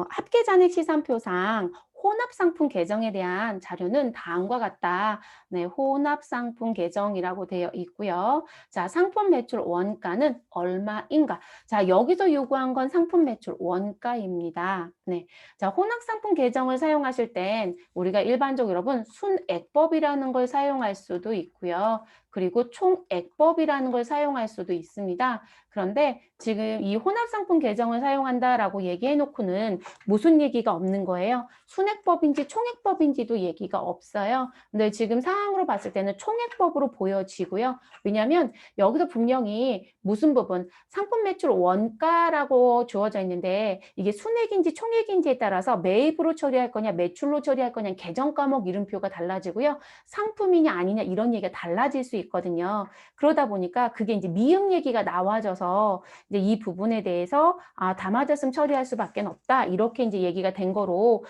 A: 합계 잔액 시산표상 혼합 상품 계정에 대한 자료는 다음과 같다. 네, 혼합 상품 계정이라고 되어 있고요. 자, 상품 매출 원가는 얼마인가? 자, 여기서 요구한 건 상품 매출 원가입니다. 네. 자, 혼합 상품 계정을 사용하실 땐 우리가 일반적으로 여러분 순액법이라는 걸 사용할 수도 있고요. 그리고 총액법이라는 걸 사용할 수도 있습니다. 그런데 지금 이 혼합 상품 계정을 사용한다라고 얘기해 놓고는 무슨 얘기가 없는 거예요? 순액법인지 총액법인지도 얘기가 없어요. 근데 지금 상황으로 봤을 때는 총액법으로 보여지고요. 왜냐하면 여기서 분명히 무슨 부분, 상품 매출 원가라고 주어져 있는데 이게 순액인지 총액인지에 따라서 매입으로 처리할 거냐 매출로 처리할 거냐 계정 과목 이름표가 달라지고요. 상품이냐 아니냐 이런 얘기가 달라질 수 있거든요. 그러다 보니까 그게 이제 미음 얘기가 나와져서 이제 이 부분에 대해서 다 맞았으면 처리할 수밖에 없다. 이렇게 이제 얘기가 된 거로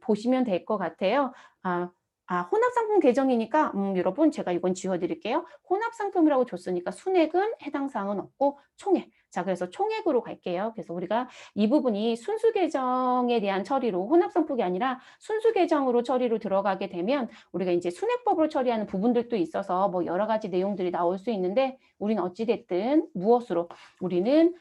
A: 보시면 될 것 같아요. 혼합상품 계정이니까 여러분 제가 이건 지워드릴게요. 혼합상품이라고 줬으니까 순액은 해당 사항은 없고 총액. 자, 그래서 총액으로 갈게요. 그래서 우리가 이 부분이 순수 계정에 대한 처리로 혼합상품이 아니라 순수 계정으로 처리로 들어가게 되면 우리가 이제 순액법으로 처리하는 부분들도 있어서 뭐 여러 가지 내용들이 나올 수 있는데 우리는 어찌됐든 무엇으로 우리는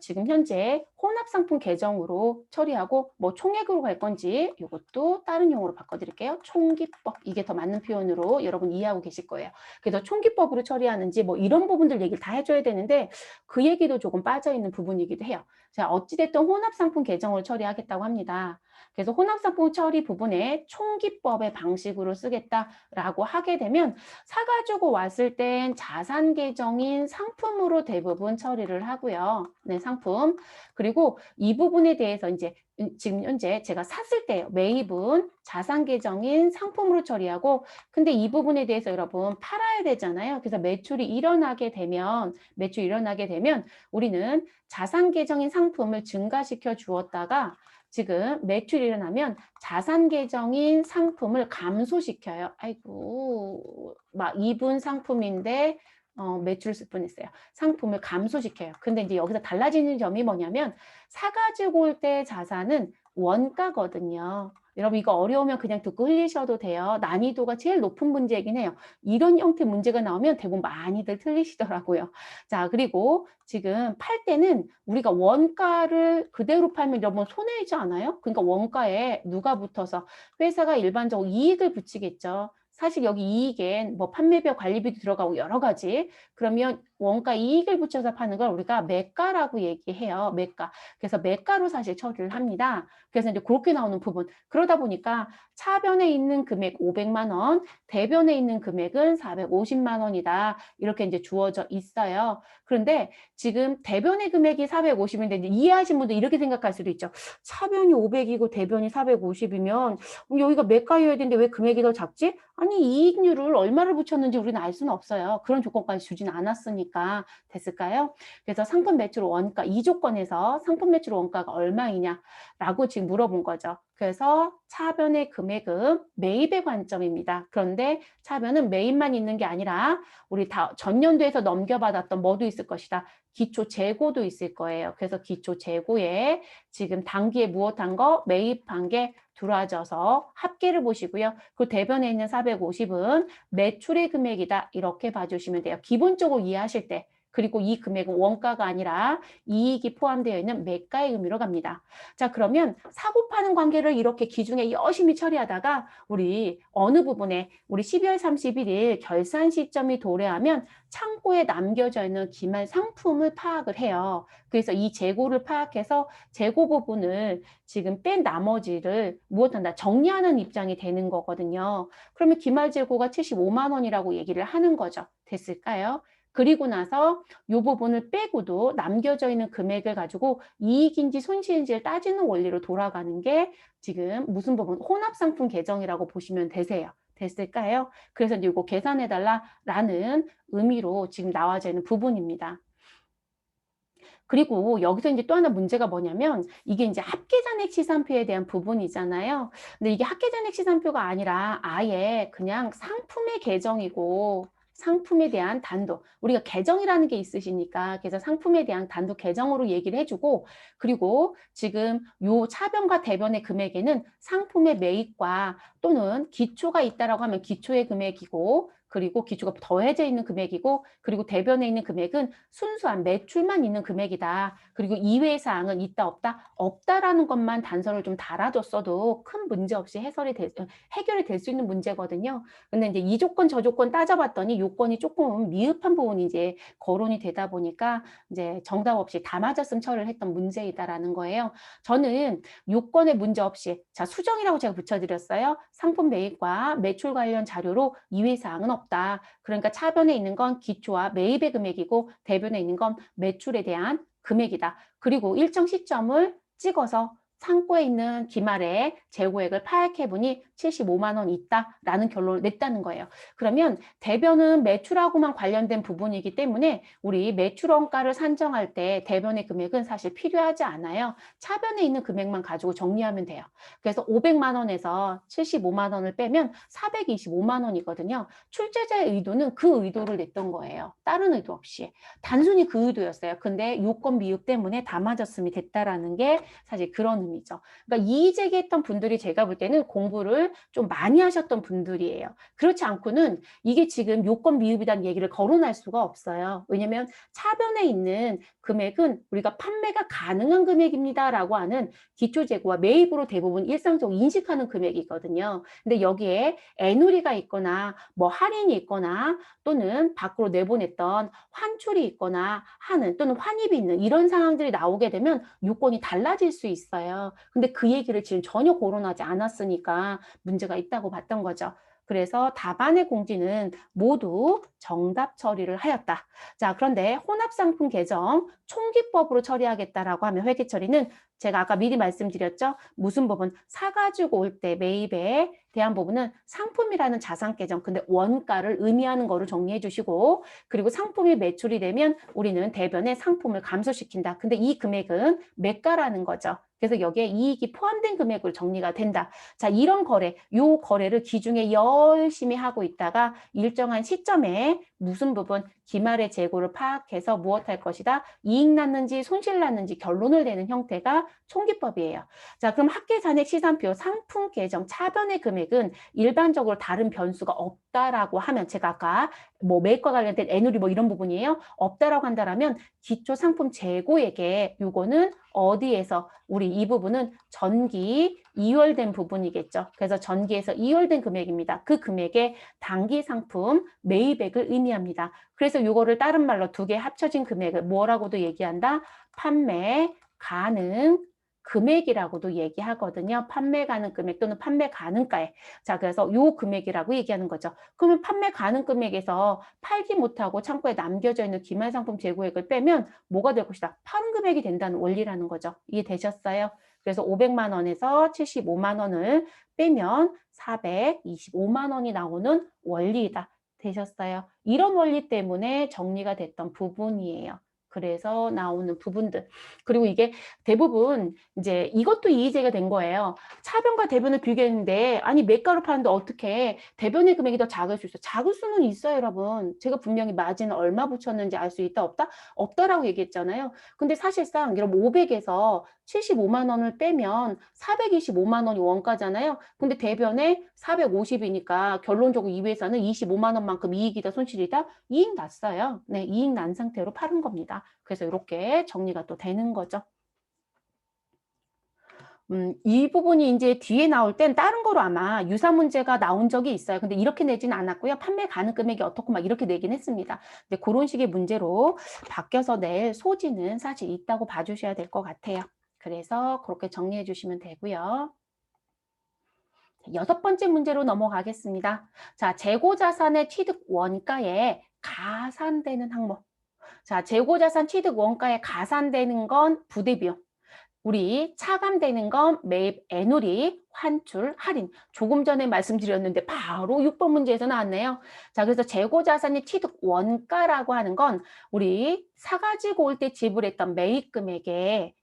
A: 지금 현재 혼합상품 계정으로 처리하고 뭐 총액으로 갈 건지 이것도 다른 용어로 바꿔드릴게요. 총기법 이게 더 맞는 표현으로 여러분 이해하고 계실 거예요. 그래서 총기법으로 처리하는지 뭐 이런 부분들 얘기를 다 해줘야 되는데 그 얘기도 조금 빠져있는 부분이기도 해요. 자, 어찌됐든 혼합상품 계정으로 처리하겠다고 합니다. 그래서 혼합상품 처리 부분에 총기법의 방식으로 쓰겠다라고 하게 되면 사가지고 왔을 땐 자산 계정인 상품으로 대부분 처리를 하고요. 네, 상품. 그리고 이 부분에 대해서 이제 지금 현재 제가 샀을 때요. 매입은 자산 계정인 상품으로 처리하고 근데 이 부분에 대해서 여러분 팔아야 되잖아요. 그래서 매출이 일어나게 되면 우리는 자산 계정인 상품을 증가시켜 주었다가 지금 매출이 일어나면 자산 계정인 상품을 감소시켜요. 아이고, 막 2분 상품인데 매출 쓸 뻔했어요. 상품을 감소시켜요. 근데 이제 여기서 달라지는 점이 뭐냐면 사가지고 올 때 자산은 원가거든요. 여러분 이거 어려우면 그냥 듣고 흘리셔도 돼요. 난이도가 제일 높은 문제이긴 해요. 이런 형태 문제가 나오면 대부분 많이들 틀리시더라고요. 자, 그리고 지금 팔 때는 우리가 원가를 그대로 팔면 여러분 손해이지 않아요? 그러니까 원가에 누가 붙어서 회사가 일반적으로 이익을 붙이겠죠. 사실 여기 이익엔 뭐 판매비와 관리비도 들어가고 여러 가지. 그러면 원가 이익을 붙여서 파는 걸 우리가 매가라고 얘기해요. 매가. 그래서 매가로 사실 처리를 합니다. 그래서 이제 그렇게 나오는 부분. 그러다 보니까 차변에 있는 금액 500만 원, 대변에 있는 금액은 450만 원이다. 이렇게 이제 주어져 있어요. 그런데 지금 대변의 금액이 450인데 이제 이해하신 분들 이렇게 생각할 수도 있죠. 차변이 500이고 대변이 450이면 여기가 매가여야 되는데 왜 금액이 더 작지? 아니 이익률을 얼마를 붙였는지 우리는 알 수는 없어요. 그런 조건까지 주진 않았으니까 됐을까요? 그래서 상품 매출 원가 이 조건에서 상품 매출 원가가 얼마이냐라고 지금 물어본 거죠. 그래서 차변의 금액은 매입의 관점입니다. 그런데 차변은 매입만 있는 게 아니라 우리 다 전년도에서 넘겨받았던 뭐도 있을 것이다. 기초 재고도 있을 거예요. 그래서 기초 재고에 지금 단기에 무엇한 거 매입한 게 들어와져서 합계를 보시고요. 그 대변에 있는 450은 매출의 금액이다. 이렇게 봐주시면 돼요. 기본적으로 이해하실 때. 그리고 이 금액은 원가가 아니라 이익이 포함되어 있는 매가의 의미로 갑니다. 자, 그러면 사고 파는 관계를 이렇게 기준에 열심히 처리하다가 우리 어느 부분에 우리 12월 31일 결산 시점이 도래하면 창고에 남겨져 있는 기말 상품을 파악을 해요. 그래서 이 재고를 파악해서 재고 부분을 지금 뺀 나머지를 무엇한다 정리하는 입장이 되는 거거든요. 그러면 기말 재고가 75만 원이라고 얘기를 하는 거죠. 됐을까요? 그리고 나서 이 부분을 빼고도 남겨져 있는 금액을 가지고 이익인지 손실인지를 따지는 원리로 돌아가는 게 지금 무슨 부분? 혼합상품 계정이라고 보시면 되세요. 됐을까요? 그래서 이제 이거 계산해달라라는 의미로 지금 나와져 있는 부분입니다. 그리고 여기서 이제 또 하나 문제가 뭐냐면 이게 이제 합계잔액 시산표에 대한 부분이잖아요. 근데 이게 합계잔액 시산표가 아니라 아예 그냥 상품의 계정이고 상품에 대한 단도. 우리가 계정이라는 게 있으시니까 그래서 상품에 대한 단도 계정으로 얘기를 해주고 그리고 지금 요 차변과 대변의 금액에는 상품의 매입과 또는 기초가 있다라고 하면 기초의 금액이고 그리고 기초가 더해져 있는 금액이고 그리고 대변에 있는 금액은 순수한 매출만 있는 금액이다. 그리고 이외의 사항은 있다 없다? 없다라는 것만 단서를 좀 달아줬어도 큰 문제 없이 해결이 될 수 있는 문제거든요. 근데 이제 이 조건 저 조건 따져봤더니 요건이 조금 미흡한 부분이 이제 거론이 되다 보니까 이제 정답 없이 다 맞았음 처리를 했던 문제이다라는 거예요. 저는 요건에 문제 없이 자 수정이라고 제가 붙여드렸어요. 상품 매입과 매출 관련 자료로 이외 사항은 없다. 그러니까 차변에 있는 건 기초와 매입의 금액이고 대변에 있는 건 매출에 대한 금액이다. 그리고 일정 시점을 찍어서 창고에 있는 기말의 재고액을 파악해 보니 75만 원 있다라는 결론을 냈다는 거예요. 그러면 대변은 매출하고만 관련된 부분이기 때문에 우리 매출원가를 산정할 때 대변의 금액은 사실 필요하지 않아요. 차변에 있는 금액만 가지고 정리하면 돼요. 그래서 500만 원에서 75만 원을 빼면 425만 원이거든요. 출제자의 의도는 그 의도를 냈던 거예요. 다른 의도 없이. 단순히 그 의도였어요. 근데 요건 미흡 때문에 다 맞았음이 됐다라는 게 사실 그런 의미죠. 그러니까 이의 제기했던 분들이 제가 볼 때는 공부를 좀 많이 하셨던 분들이에요. 그렇지 않고는 이게 지금 요건 미흡이라는 얘기를 거론할 수가 없어요. 왜냐면 차변에 있는 금액은 우리가 판매가 가능한 금액입니다라고 하는 기초재고와 매입으로 대부분 일상적으로 인식하는 금액이거든요. 근데 여기에 애누리가 있거나 뭐 할인이 있거나 또는 밖으로 내보냈던 환출이 있거나 하는 또는 환입이 있는 이런 상황들이 나오게 되면 요건이 달라질 수 있어요. 근데 그 얘기를 지금 전혀 거론하지 않았으니까 문제가 있다고 봤던 거죠. 그래서 답안의 공지는 모두 정답 처리를 하였다. 자, 그런데 혼합상품 계정 총기법으로 처리하겠다라고 하면 회계 처리는 제가 아까 미리 말씀드렸죠. 무슨 부분? 사가지고 올 때 매입에 대한 부분은 상품이라는 자산 계정, 근데 원가를 의미하는 거를 정리해 주시고 그리고 상품이 매출이 되면 우리는 대변에 상품을 감소시킨다. 근데 이 금액은 매가라는 거죠. 그래서 여기에 이익이 포함된 금액으로 정리가 된다. 자, 이런 거래, 요 거래를 기중에 열심히 하고 있다가 일정한 시점에 무슨 부분, 기말의 재고를 파악해서 무엇할 것이다. 이익 났는지 손실 났는지 결론을 내는 형태가 총기법이에요. 자, 그럼 합계잔액 시산표 상품 계정 차변의 금액은 일반적으로 다른 변수가 없다라고 하면 제가 아까 뭐 매입과 관련된 애누리 뭐 이런 부분이에요. 없다라고 한다라면 기초 상품 재고액에 요거는 어디에서 우리 이 부분은 전기 이월된 부분이겠죠. 그래서 전기에서 이월된 금액입니다. 그 금액에 단기 상품 매입액을 의미합니다. 그래서 요거를 다른 말로 두 개 합쳐진 금액을 뭐라고도 얘기한다? 판매 가능 금액이라고도 얘기하거든요. 판매 가능 금액 또는 판매 가능가액. 자, 그래서 요 금액이라고 얘기하는 거죠. 그러면 판매 가능 금액에서 팔지 못하고 창고에 남겨져 있는 기말상품 재고액을 빼면 뭐가 될 것이다? 파는 금액이 된다는 원리라는 거죠. 이해되셨어요? 그래서 500만 원에서 75만 원을 빼면 425만 원이 나오는 원리이다. 되셨어요? 이런 원리 때문에 정리가 됐던 부분이에요. 그래서 나오는 부분들. 그리고 이게 대부분 이제 이것도 이의제기가 된 거예요. 차변과 대변을 비교했는데 아니 매가로 파는데 어떻게 대변의 금액이 더 작을 수 있어? 작을 수는 있어요, 여러분. 제가 분명히 마진을 얼마 붙였는지 알 수 있다 없다? 없다라고 얘기했잖아요. 근데 사실상 여러분 500에서 75만 원을 빼면 425만 원이 원가잖아요. 근데 대변에 450이니까 결론적으로 이 회사는 25만 원만큼 이익이다 손실이다? 이익 났어요. 네, 이익 난 상태로 파는 겁니다. 그래서 이렇게 정리가 또 되는 거죠. 이 부분이 이제 뒤에 나올 땐 다른 거로 아마 유사 문제가 나온 적이 있어요. 근데 이렇게 내지는 않았고요. 판매 가능 금액이 어떻고 막 이렇게 내긴 했습니다. 근데 그런 식의 문제로 바뀌어서 낼 소지는 사실 있다고 봐주셔야 될 것 같아요. 그래서 그렇게 정리해 주시면 되고요. 여섯 번째 문제로 넘어가겠습니다. 자, 재고자산의 취득 원가에 가산되는 항목. 자, 재고자산 취득 원가에 가산되는 건 부대비용. 우리 차감되는 건 매입 애누리, 환출, 할인. 조금 전에 말씀드렸는데 바로 6번 문제에서 나왔네요. 자, 그래서 재고 자산의 취득 원가라고 하는 건 우리 사가지고 올 때 지불했던 매입금액에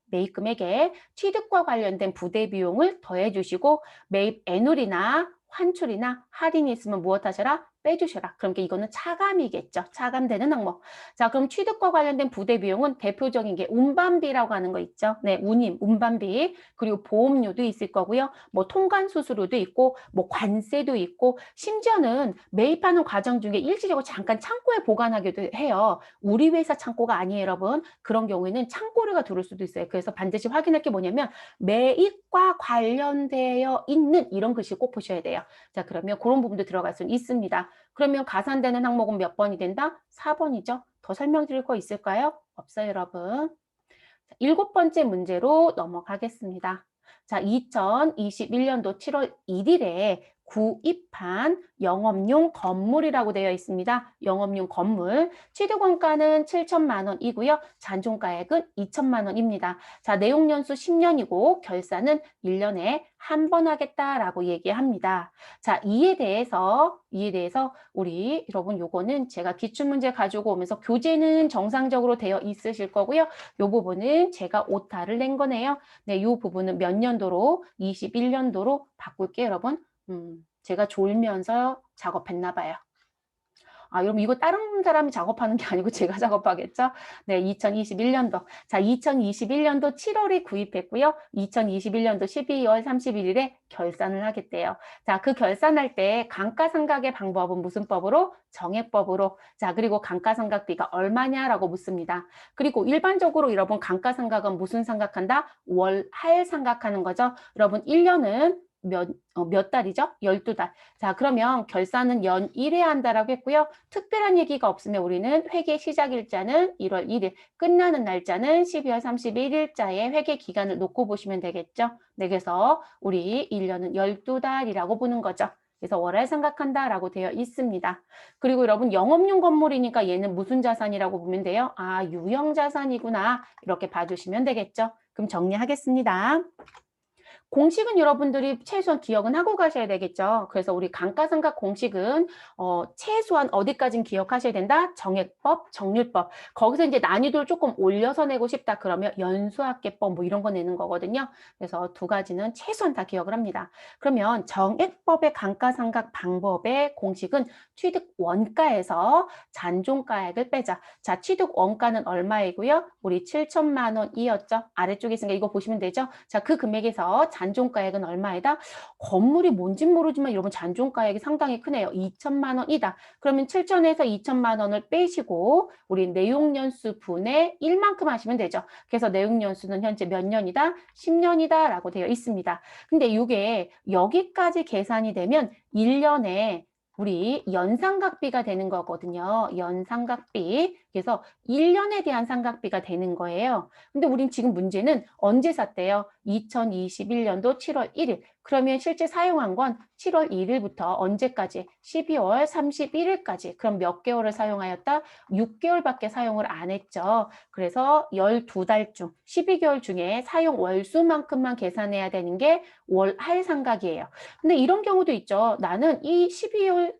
A: 취득과 관련된 부대 비용을 더해 주시고 매입 애누리나 환출이나 할인이 있으면 무엇 하셔라? 빼주셔라. 그러니까 이거는 차감이겠죠. 차감되는 항목. 자, 그럼 취득과 관련된 부대 비용은 대표적인 게 운반비라고 하는 거 있죠. 네, 운반비. 그리고 보험료도 있을 거고요. 뭐 통관 수수료도 있고, 뭐 관세도 있고, 심지어는 매입하는 과정 중에 일시적으로 잠깐 창고에 보관하기도 해요. 우리 회사 창고가 아니에요, 여러분. 그런 경우에는 창고료가 들어올 수도 있어요. 그래서 반드시 확인할 게 뭐냐면 매입과 관련되어 있는 이런 글씨 꼭 보셔야 돼요. 자, 그러면 그런 부분도 들어갈 수 있습니다. 그러면 가산되는 항목은 몇 번이 된다? 4번이죠. 더 설명드릴 거 있을까요? 없어요, 여러분. 자, 7번째 문제로 넘어가겠습니다. 자, 2021년도 7월 1일에 구입한 영업용 건물이라고 되어 있습니다. 영업용 건물. 취득원가는 7천만 원이고요. 잔존가액은 2천만 원입니다. 자, 내용연수 10년이고 결산은 1년에 한 번 하겠다라고 얘기합니다. 자, 이에 대해서 우리 여러분 요거는 제가 기출문제 가지고 오면서 교재는 정상적으로 되어 있으실 거고요. 요 부분은 제가 오타를 낸 거네요. 네, 요 부분은 몇 년도로? 21년도로 바꿀게요, 여러분. 제가 졸면서 작업했나 봐요. 아, 여러분 이거 다른 사람이 작업하는 게 아니고 제가 작업하겠죠? 네, 2021년도. 자, 2021년도 7월에 구입했고요. 2021년도 12월 31일에 결산을 하겠대요. 자, 그 결산할 때 감가상각의 방법은 무슨 법으로? 정액법으로. 자, 그리고 감가상각비가 얼마냐라고 묻습니다. 그리고 일반적으로 여러분 감가상각은 무슨 상각한다? 월할 상각하는 거죠. 여러분 1년은 몇 달이죠? 12달. 자, 그러면 결산은 연 1회 한다라고 했고요. 특별한 얘기가 없으면 우리는 회계 시작일자는 1월 1일, 끝나는 날짜는 12월 31일자의 회계 기간을 놓고 보시면 되겠죠. 네, 그래서 우리 1년은 12달이라고 보는 거죠. 그래서 월할 생각한다라고 되어 있습니다. 그리고 여러분 영업용 건물이니까 얘는 무슨 자산이라고 보면 돼요? 아, 유형자산이구나. 이렇게 봐주시면 되겠죠. 그럼 정리하겠습니다. 공식은 여러분들이 최소한 기억은 하고 가셔야 되겠죠. 그래서 우리 감가상각 공식은 최소한 어디까지는 기억하셔야 된다? 정액법, 정률법. 거기서 이제 난이도를 조금 올려서 내고 싶다 그러면 연수합계법 뭐 이런 거 내는 거거든요. 그래서 두 가지는 최소한 다 기억을 합니다. 그러면 정액법의 감가상각 방법의 공식은 취득 원가에서 잔존가액을 빼자. 자, 취득 원가는 얼마이고요? 우리 7천만 원이었죠. 아래쪽에 있으니까 이거 보시면 되죠. 자, 그 금액에서 잔존가액은 얼마이다? 건물이 뭔진 모르지만 여러분 잔존가액이 상당히 크네요. 2천만 원이다. 그러면 7천에서 2천만 원을 빼시고 우리 내용연수 분의 1만큼 하시면 되죠. 그래서 내용연수는 현재 몇 년이다? 10년이다 라고 되어 있습니다. 근데 이게 여기까지 계산이 되면 1년에 우리 연상각비가 되는 거거든요. 연상각비. 그래서 1년에 대한 상각비가 되는 거예요. 근데 우린 지금 문제는 언제 샀대요? 2021년도 7월 1일. 그러면 실제 사용한 건 7월 1일부터 언제까지? 12월 31일까지. 그럼 몇 개월을 사용하였다? 6개월밖에 사용을 안 했죠. 그래서 12달 중 12개월 중에 사용 월수만큼만 계산해야 되는 게 월할 상각이에요. 근데 이런 경우도 있죠. 나는 이 12월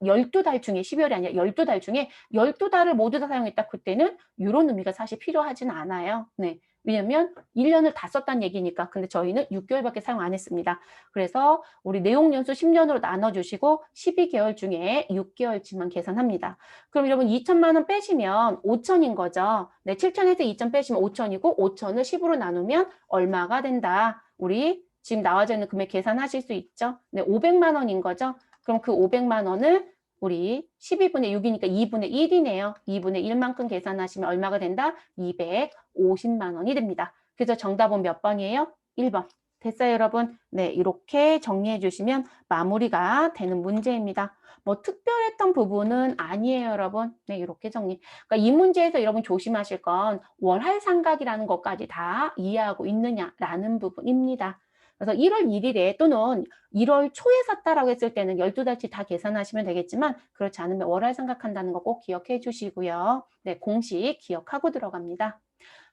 A: 12달 중에 12월이 아니라 12달 중에 12달을 모두 다 사용했다. 그때는 이런 의미가 사실 필요하진 않아요. 네. 왜냐면 1년을 다 썼다는 얘기니까. 근데 저희는 6개월밖에 사용 안 했습니다. 그래서 우리 내용연수 10년으로 나눠주시고 12개월 중에 6개월치만 계산합니다. 그럼 여러분 2천만 원 빼시면 5천인 거죠. 네, 7천에서 2천 빼시면 5천이고 5천을 10으로 나누면 얼마가 된다. 우리 지금 나와져 있는 금액 계산하실 수 있죠. 네, 500만 원인 거죠. 그럼 그 500만 원을 우리 12분의 6이니까 2분의 1이네요. 2분의 1만큼 계산하시면 얼마가 된다? 250만 원이 됩니다. 그래서 정답은 몇 번이에요? 1번. 됐어요, 여러분? 네, 이렇게 정리해 주시면 마무리가 되는 문제입니다. 뭐 특별했던 부분은 아니에요, 여러분. 네, 이렇게 정리. 그러니까 이 문제에서 여러분 조심하실 건 월할 상각이라는 것까지 다 이해하고 있느냐라는 부분입니다. 그래서 1월 1일에 또는 1월 초에 샀다라고 했을 때는 12달치 다 계산하시면 되겠지만 그렇지 않으면 월할 생각한다는 거 꼭 기억해 주시고요. 네, 공식 기억하고 들어갑니다.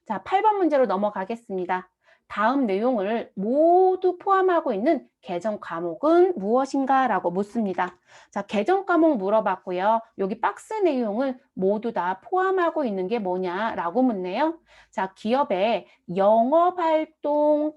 A: 자, 8번 문제로 넘어가겠습니다. 다음 내용을 모두 포함하고 있는 개정 과목은 무엇인가? 라고 묻습니다. 자, 개정 과목 물어봤고요. 여기 박스 내용을 모두 다 포함하고 있는 게 뭐냐라고 묻네요. 자, 기업의 영업활동에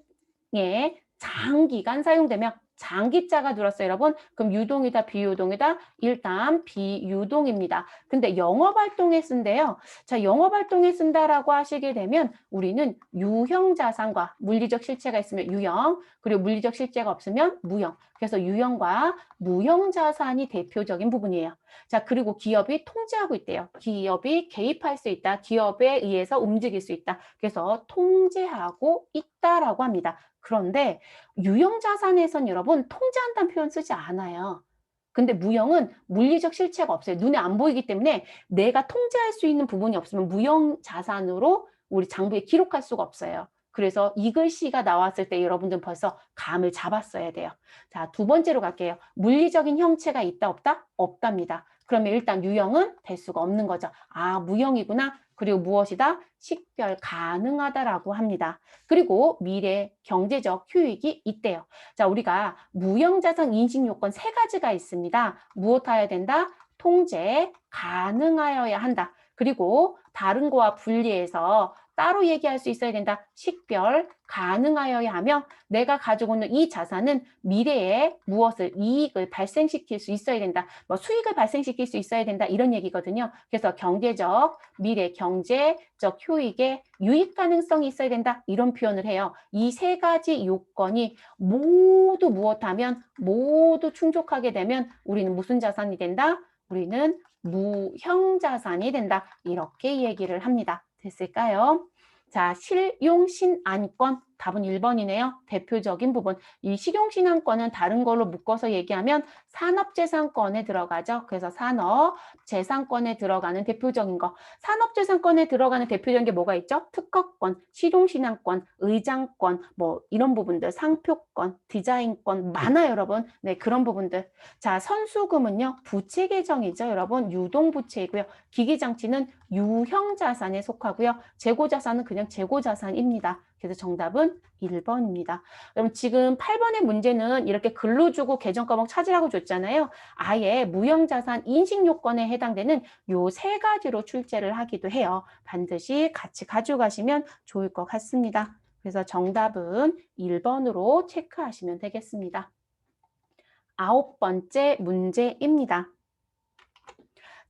A: 장기간 사용되면 장기자가 들었어요, 여러분. 그럼 유동이다, 비유동이다? 일단 비유동입니다. 근데 영업활동에 쓴대요. 자, 영업활동에 쓴다라고 하시게 되면 우리는 유형자산과 물리적 실체가 있으면 유형, 그리고 물리적 실체가 없으면 무형. 그래서 유형과 무형자산이 대표적인 부분이에요. 자, 그리고 기업이 통제하고 있대요. 기업이 개입할 수 있다. 기업에 의해서 움직일 수 있다. 그래서 통제하고 있다라고 합니다. 그런데 유형자산에선 여러분 통제한다는 표현 쓰지 않아요. 근데 무형은 물리적 실체가 없어요. 눈에 안 보이기 때문에 내가 통제할 수 있는 부분이 없으면 무형자산으로 우리 장부에 기록할 수가 없어요. 그래서 이 글씨가 나왔을 때 여러분들은 벌써 감을 잡았어야 돼요. 자, 두 번째로 갈게요. 물리적인 형체가 있다 없다? 없답니다. 그러면 일단 유형은 될 수가 없는 거죠. 아, 무형이구나. 그리고 무엇이다? 식별 가능하다라고 합니다. 그리고 미래 경제적 효익이 있대요. 자, 우리가 무형자산 인식 요건 세 가지가 있습니다. 무엇하여야 된다? 통제 가능하여야 한다. 그리고 다른 거와 분리해서 따로 얘기할 수 있어야 된다. 식별 가능하여야 하며 내가 가지고 있는 이 자산은 미래에 무엇을 이익을 발생시킬 수 있어야 된다. 뭐 수익을 발생시킬 수 있어야 된다. 이런 얘기거든요. 그래서 경제적, 미래 경제적 효익에 유익 가능성이 있어야 된다. 이런 표현을 해요. 이 세 가지 요건이 모두 무엇하면 모두 충족하게 되면 우리는 무슨 자산이 된다? 우리는 무형자산이 된다. 이렇게 얘기를 합니다. 됐을까요? 자, 실용신안권 답은 1번이네요. 대표적인 부분. 이 실용신안권은 다른 걸로 묶어서 얘기하면 산업재산권에 들어가죠. 그래서 산업재산권에 들어가는 대표적인 거. 산업재산권에 들어가는 대표적인 게 뭐가 있죠? 특허권, 실용신안권, 의장권, 뭐 이런 부분들, 상표권, 디자인권 많아요, 여러분. 네, 그런 부분들. 자, 선수금은요, 부채 계정이죠, 여러분. 유동부채이고요. 기기장치는 유형자산에 속하고요. 재고자산은 그냥 재고자산입니다. 그래서 정답은 1번입니다. 그럼 지금 8번의 문제는 이렇게 글로 주고 개정 과목 찾으라고 줬잖아요. 아예 무형자산 인식요건에 해당되는 요 세 가지로 출제를 하기도 해요. 반드시 같이 가져가시면 좋을 것 같습니다. 그래서 정답은 1번으로 체크하시면 되겠습니다. 9번째 문제입니다.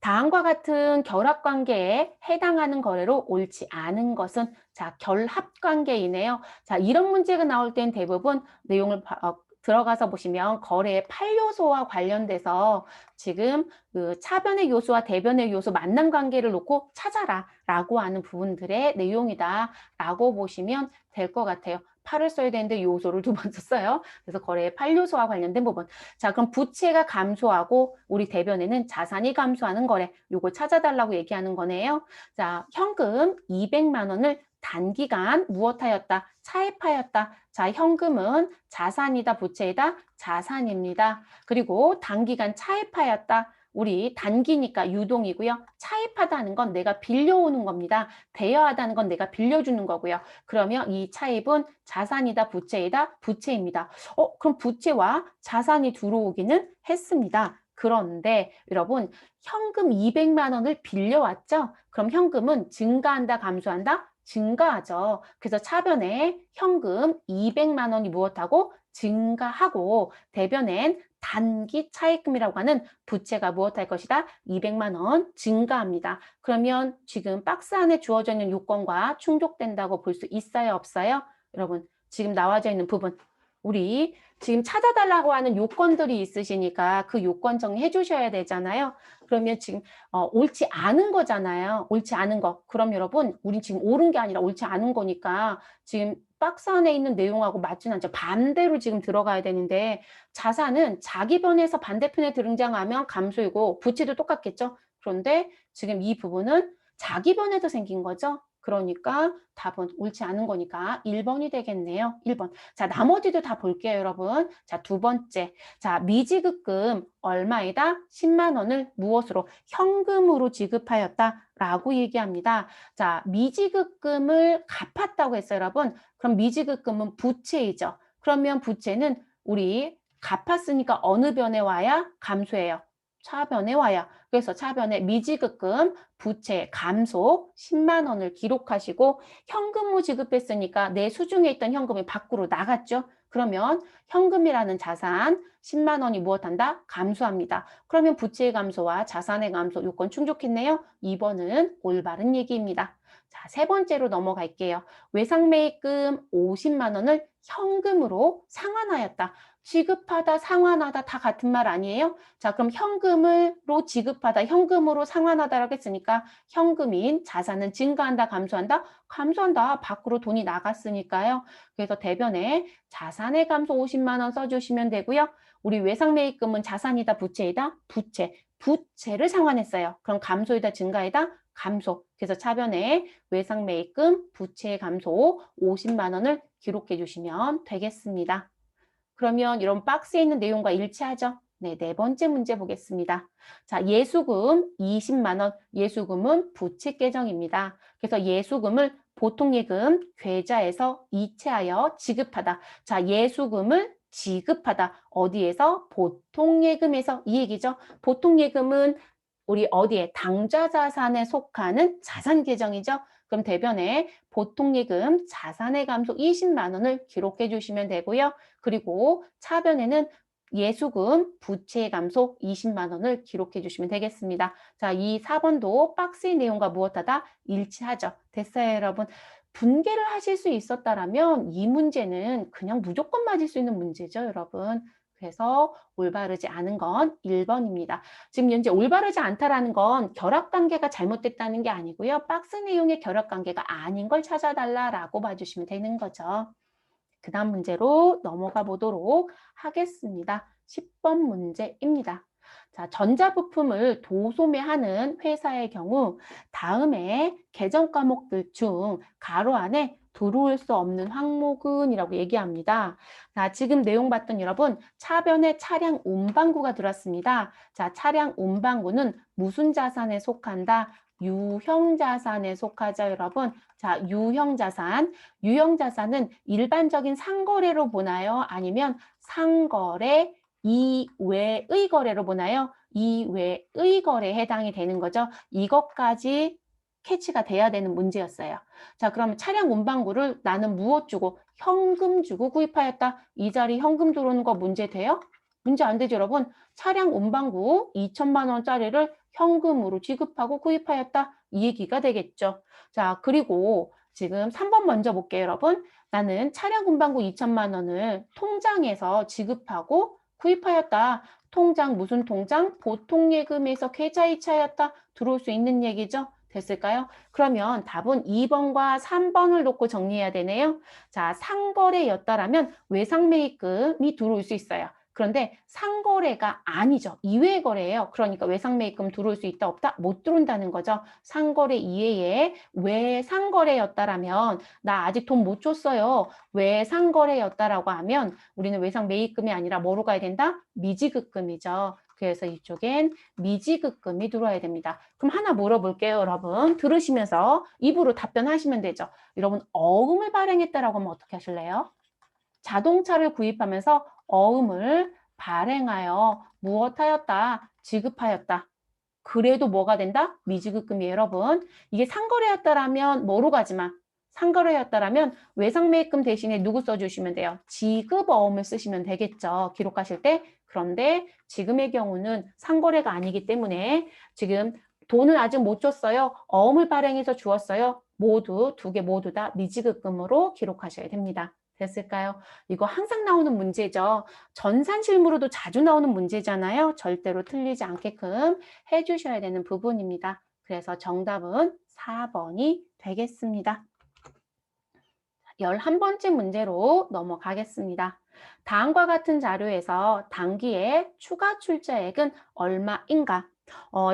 A: 다음과 같은 결합관계에 해당하는 거래로 옳지 않은 것은 자, 결합관계이네요. 자, 이런 문제가 나올 땐 대부분 내용을 들어가서 보시면 거래의 8요소와 관련돼서 지금 그 차변의 요소와 대변의 요소 만남 관계를 놓고 찾아라 라고 하는 부분들의 내용이다 라고 보시면 될 것 같아요. 8을 써야 되는데 요소를 두 번 썼어요. 그래서 거래의 8요소와 관련된 부분. 자, 그럼 부채가 감소하고 우리 대변에는 자산이 감소하는 거래. 요거 찾아달라고 얘기하는 거네요. 자, 현금 200만 원을 단기간 무엇하였다? 차입하였다. 자, 현금은 자산이다, 부채이다? 자산입니다. 그리고 단기간 차입하였다. 우리 단기니까 유동이고요. 차입하다는 건 내가 빌려오는 겁니다. 대여하다는 건 내가 빌려주는 거고요. 그러면 이 차입은 자산이다, 부채이다? 부채입니다. 그럼 부채와 자산이 들어오기는 했습니다. 그런데 여러분 현금 200만 원을 빌려왔죠? 그럼 현금은 증가한다, 감소한다? 증가하죠. 그래서 차변에 현금 200만 원이 무엇하고? 증가하고 대변엔 단기 차입금이라고 하는 부채가 무엇할 것이다? 200만 원 증가합니다. 그러면 지금 박스 안에 주어져 있는 요건과 충족된다고 볼 수 있어요? 없어요? 여러분 지금 나와져 있는 부분 우리 지금 찾아달라고 하는 요건들이 있으시니까 그 요건 정리해 주셔야 되잖아요. 그러면 지금 옳지 않은 거잖아요. 옳지 않은 거. 그럼 여러분 우린 지금 옳은 게 아니라 옳지 않은 거니까 지금 박스 안에 있는 내용하고 맞지는 않죠. 반대로 지금 들어가야 되는데 자산은 자기 변에서 반대편에 등장하면 감소이고 부채도 똑같겠죠. 그런데 지금 이 부분은 자기 변에서 생긴 거죠. 그러니까 답은 옳지 않은 거니까 1번이 되겠네요. 1번. 자, 나머지도 다 볼게요, 여러분. 자, 두 번째. 자, 미지급금 얼마이다? 10만 원을 무엇으로? 현금으로 지급하였다. 라고 얘기합니다. 자, 미지급금을 갚았다고 했어요, 여러분. 그럼 미지급금은 부채이죠. 그러면 부채는 우리 갚았으니까 어느 변에 와야 감소해요. 차변에 와야. 그래서 차변에 미지급금 부채 감소 10만 원을 기록하시고 현금으로 지급했으니까 내 수중에 있던 현금이 밖으로 나갔죠. 그러면 현금이라는 자산 10만 원이 무엇한다? 감소합니다. 그러면 부채의 감소와 자산의 감소 요건 충족했네요. 2번은 올바른 얘기입니다. 자, 세 번째로 넘어갈게요. 외상매입금 50만 원을 현금으로 상환하였다. 지급하다, 상환하다 다 같은 말 아니에요? 자, 그럼 현금으로 지급하다, 현금으로 상환하다라고 했으니까 현금인 자산은 증가한다, 감소한다? 감소한다. 밖으로 돈이 나갔으니까요. 그래서 대변에 자산의 감소 50만 원 써주시면 되고요. 우리 외상매입금은 자산이다, 부채이다? 부채. 부채를 상환했어요. 그럼 감소이다, 증가이다? 감소. 그래서 차변에 외상매입금 부채의 감소 50만 원을 기록해 주시면 되겠습니다. 그러면 이런 박스에 있는 내용과 일치하죠? 네, 네 번째 문제 보겠습니다. 자, 예수금 20만 원. 예수금은 부채 계정입니다. 그래서 예수금을 보통예금 계좌에서 이체하여 지급하다. 자, 예수금을 지급하다. 어디에서? 보통예금에서. 이 얘기죠. 보통예금은 우리 어디에? 당좌자산에 속하는 자산 계정이죠. 그럼 대변에 보통예금 자산의 감소 20만 원을 기록해 주시면 되고요. 그리고 차변에는 예수금 부채의 감소 20만 원을 기록해 주시면 되겠습니다. 자, 이 4번도 박스의 내용과 무엇하다? 일치하죠. 됐어요, 여러분? 분개를 하실 수 있었다라면 이 문제는 그냥 무조건 맞을 수 있는 문제죠, 여러분. 그래서 올바르지 않은 건 1번입니다. 지금 현재 올바르지 않다라는 건 결합 관계가 잘못됐다는 게 아니고요. 박스 내용의 결합 관계가 아닌 걸 찾아달라라고 봐주시면 되는 거죠. 그 다음 문제로 넘어가 보도록 하겠습니다. 10번 문제입니다. 자, 전자부품을 도소매하는 회사의 경우 다음에 개정 과목들 중 가로 안에 들어올 수 없는 항목은 이라고 얘기합니다. 자, 지금 내용 봤던 여러분, 차변에 차량 운반구가 들어왔습니다. 자, 차량 운반구는 무슨 자산에 속한다? 유형자산에 속하죠, 여러분. 자, 유형자산. 유형자산은 일반적인 상거래로 보나요? 아니면 상거래 이외의 거래로 보나요? 이외의 거래에 해당이 되는 거죠. 이것까지 캐치가 돼야 되는 문제였어요. 자, 그러면 차량 운반구를 나는 무엇 주고? 현금 주고 구입하였다. 이 자리 현금 들어오는 거 문제 돼요? 문제 안 되죠, 여러분. 차량 운반구 2천만 원짜리를 현금으로 지급하고 구입하였다. 이 얘기가 되겠죠. 자, 그리고 지금 3번 먼저 볼게요, 여러분. 나는 차량 운반구 2천만 원을 통장에서 지급하고 구입하였다. 통장 무슨 통장? 보통예금에서 계좌이체하였다. 들어올 수 있는 얘기죠. 됐을까요? 그러면 답은 2번과 3번을 놓고 정리해야 되네요. 자, 상거래였다라면 외상매입금이 들어올 수 있어요. 그런데 상거래가 아니죠. 이외의 거래예요. 그러니까 외상매입금 들어올 수 있다 없다? 못 들어온다는 거죠. 상거래 이외에 외상거래였다라면 나 아직 돈 못 줬어요. 외상거래였다라고 하면 우리는 외상매입금이 아니라 뭐로 가야 된다? 미지급금이죠. 그래서 이쪽엔 미지급금이 들어와야 됩니다. 그럼 하나 물어볼게요, 여러분. 들으시면서 입으로 답변하시면 되죠. 여러분, 어음을 발행했다라고 하면 어떻게 하실래요? 자동차를 구입하면서 어음을 발행하여 무엇하였다? 지급하였다. 그래도 뭐가 된다? 미지급금이에요, 여러분. 이게 상거래였다라면 뭐로 가지마? 상거래였다라면 외상매입금 대신에 누구 써주시면 돼요? 지급어음을 쓰시면 되겠죠. 기록하실 때. 그런데 지금의 경우는 상거래가 아니기 때문에 지금 돈을 아직 못 줬어요. 어음을 발행해서 주었어요. 모두 두 개 모두 다 미지급금으로 기록하셔야 됩니다. 됐을까요? 이거 항상 나오는 문제죠. 전산실무로도 자주 나오는 문제잖아요. 절대로 틀리지 않게끔 해주셔야 되는 부분입니다. 그래서 정답은 4번이 되겠습니다. 11번째 문제로 넘어가겠습니다. 다음과 같은 자료에서 당기의 추가 출자액은 얼마인가?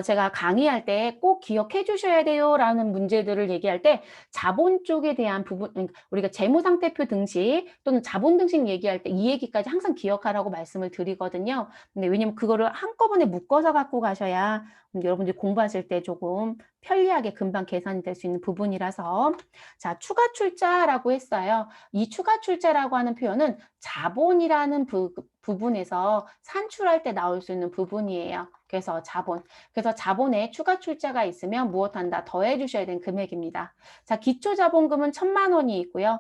A: 제가 강의할 때 꼭 기억해 주셔야 돼요 라는 문제들을 얘기할 때 자본 쪽에 대한 부분, 우리가 재무상태표 등식 또는 자본 등식 얘기할 때 이 얘기까지 항상 기억하라고 말씀을 드리거든요. 근데 왜냐면 그거를 한꺼번에 묶어서 갖고 가셔야 여러분들이 공부하실 때 조금 편리하게 금방 계산이 될 수 있는 부분이라서 자, 추가 출자라고 했어요. 이 추가 출자라고 하는 표현은 자본이라는 부분에서 산출할 때 나올 수 있는 부분이에요. 그래서 자본. 그래서 자본에 추가 출자가 있으면 무엇한다? 더해 주셔야 되는 금액입니다. 자, 기초자본금은 1,000만 원이 있고요.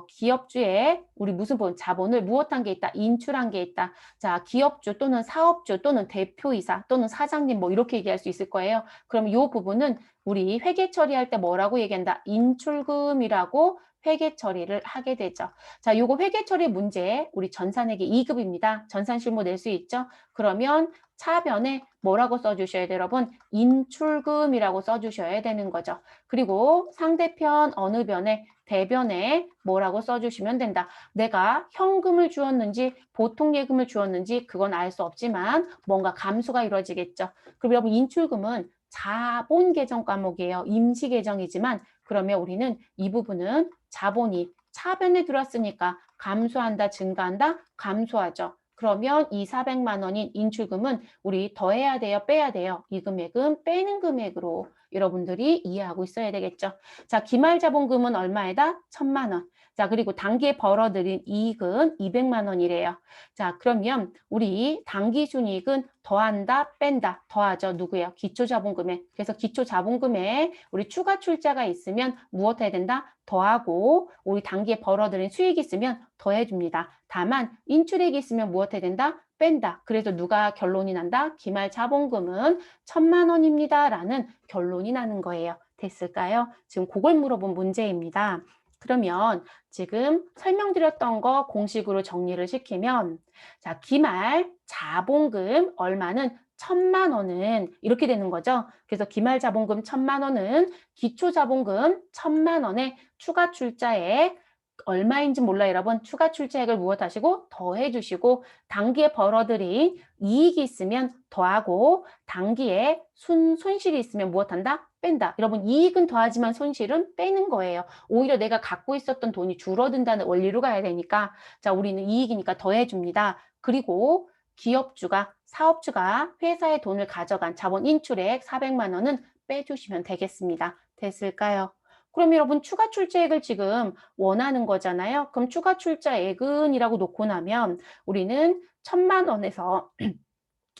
A: 기업주에 우리 무슨 자본을 무엇한 게 있다? 인출한 게 있다. 자, 기업주 또는 사업주 또는 대표이사 또는 사장님 뭐 이렇게 얘기할 수 있을 거예요. 그럼 이 부분은 우리 회계 처리할 때 뭐라고 얘기한다? 인출금이라고 회계 처리를 하게 되죠. 자, 요거 회계 처리 문제 우리 전산회계 2급입니다. 전산실무 낼 수 있죠? 그러면 차변에 뭐라고 써주셔야 돼요, 여러분? 인출금이라고 써주셔야 되는 거죠. 그리고 상대편 어느 변에 대변에 뭐라고 써주시면 된다. 내가 현금을 주었는지 보통 예금을 주었는지 그건 알 수 없지만 뭔가 감수가 이루어지겠죠. 그럼 여러분 인출금은 자본 계정 과목이에요. 임시 계정이지만 그러면 우리는 이 부분은 자본이 차변에 들었으니까 감소한다, 증가한다, 감소하죠. 그러면 이 400만 원인 인출금은 우리 더해야 돼요, 빼야 돼요? 이 금액은 빼는 금액으로 여러분들이 이해하고 있어야 되겠죠. 자, 기말자본금은 얼마에다? 1,000만 원. 자, 그리고 단기에 벌어들인 이익은 200만 원이래요. 자, 그러면 우리 단기 순이익은 더한다, 뺀다, 더하죠. 누구예요? 기초자본금에. 그래서 기초자본금에 우리 추가 출자가 있으면 무엇 해야 된다? 더하고 우리 단기에 벌어들인 수익이 있으면 더해줍니다. 다만 인출액이 있으면 무엇 해야 된다? 뺀다. 그래서 누가 결론이 난다? 기말자본금은 1,000만 원입니다. 라는 결론이 나는 거예요. 됐을까요? 지금 그걸 물어본 문제입니다. 그러면 지금 설명드렸던 거 공식으로 정리를 시키면 자, 기말 자본금 얼마는 1,000만 원은 이렇게 되는 거죠. 그래서 기말 자본금 1,000만 원은 기초 자본금 1,000만 원에 추가 출자액 얼마인지 몰라요, 여러분. 추가 출자액을 무엇하시고 더해 주시고 단기에 벌어들인 이익이 있으면 더하고 단기에 손실이 있으면 무엇한다? 뺀다. 여러분 이익은 더하지만 손실은 빼는 거예요. 오히려 내가 갖고 있었던 돈이 줄어든다는 원리로 가야 되니까 자, 우리는 이익이니까 더해 줍니다. 그리고 기업주가 사업주가 회사의 돈을 가져간 자본 인출액 400만 원은 빼주시면 되겠습니다. 됐을까요? 그럼 여러분 추가 출자액을 지금 원하는 거잖아요. 그럼 추가 출자액은 이라고 놓고 나면 우리는 1,000만 원에서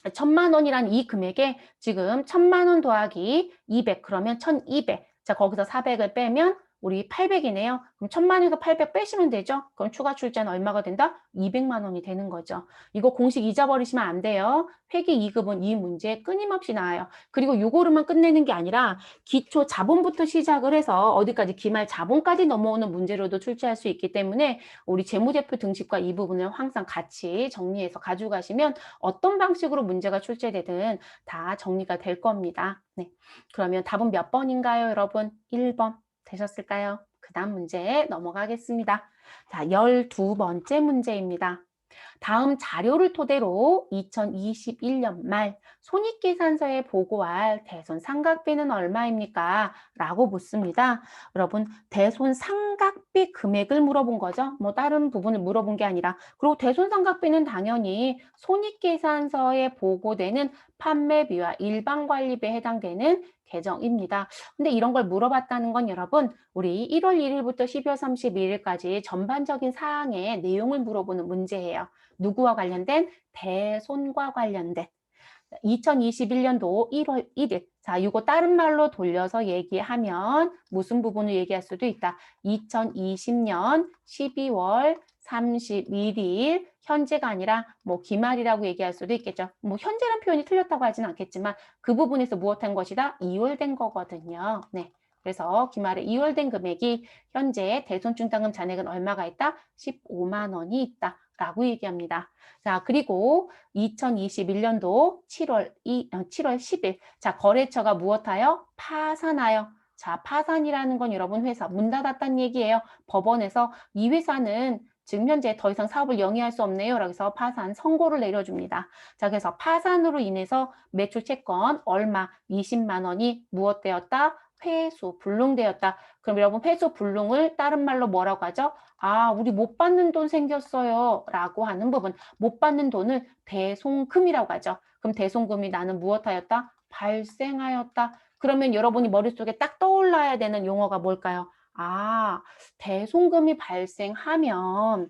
A: 1,000만 원이란 이 금액에 지금 1,000만 원 더하기 200 그러면 1,200. 자, 거기서 400을 빼면 우리 800이네요. 그럼 1,000만 원에서 800 빼시면 되죠? 그럼 추가 출자는 얼마가 된다? 200만 원이 되는 거죠. 이거 공식 잊어버리시면 안 돼요. 회계 2급은 이 문제 끊임없이 나와요. 그리고 요거로만 끝내는 게 아니라 기초 자본부터 시작을 해서 어디까지 기말 자본까지 넘어오는 문제로도 출제할 수 있기 때문에 우리 재무제표 등식과 이 부분을 항상 같이 정리해서 가져가시면 어떤 방식으로 문제가 출제되든 다 정리가 될 겁니다. 네. 그러면 답은 몇 번인가요, 여러분? 1번. 되셨을까요? 그 다음 문제에 넘어가겠습니다. 자, 12번째 문제입니다. 다음 자료를 토대로 2021년 말 손익계산서에 보고할 대손상각비는 얼마입니까? 라고 묻습니다. 여러분 대손상각비 금액을 물어본 거죠. 뭐 다른 부분을 물어본 게 아니라 그리고 대손상각비는 당연히 손익계산서에 보고되는 판매비와 일반관리비에 해당되는 계정입니다. 근데 이런 걸 물어봤다는 건 여러분 우리 1월 1일부터 12월 31일까지 전반적인 사항의 내용을 물어보는 문제예요. 누구와 관련된? 대손과 관련된. 2021년도 1월 1일. 자, 이거 다른 말로 돌려서 얘기하면 무슨 부분을 얘기할 수도 있다. 2020년 12월 31일 현재가 아니라 뭐 기말이라고 얘기할 수도 있겠죠. 뭐 현재란 표현이 틀렸다고 하진 않겠지만 그 부분에서 무엇한 것이다? 이월된 거거든요. 네. 그래서 기말에 이월된 금액이 현재 대손충당금 잔액은 얼마가 있다? 15만 원이 있다. 라고 얘기합니다. 자, 그리고 2021년도 7월 10일. 자, 거래처가 무엇하여? 파산하여. 자, 파산이라는 건 여러분 회사 문 닫았다는 얘기예요. 법원에서 이 회사는 지금 현재 더 이상 사업을 영위할 수 없네요. 라고 해서 파산 선고를 내려줍니다. 자, 그래서 파산으로 인해서 매출 채권 얼마? 20만 원이 무엇되었다? 회수, 불능되었다. 그럼 여러분 회수, 불능을 다른 말로 뭐라고 하죠? 아, 우리 못 받는 돈 생겼어요. 라고 하는 부분. 못 받는 돈을 대손금이라고 하죠. 그럼 대손금이 나는 무엇하였다? 발생하였다. 그러면 여러분이 머릿속에 딱 떠올라야 되는 용어가 뭘까요? 아, 대손금이 발생하면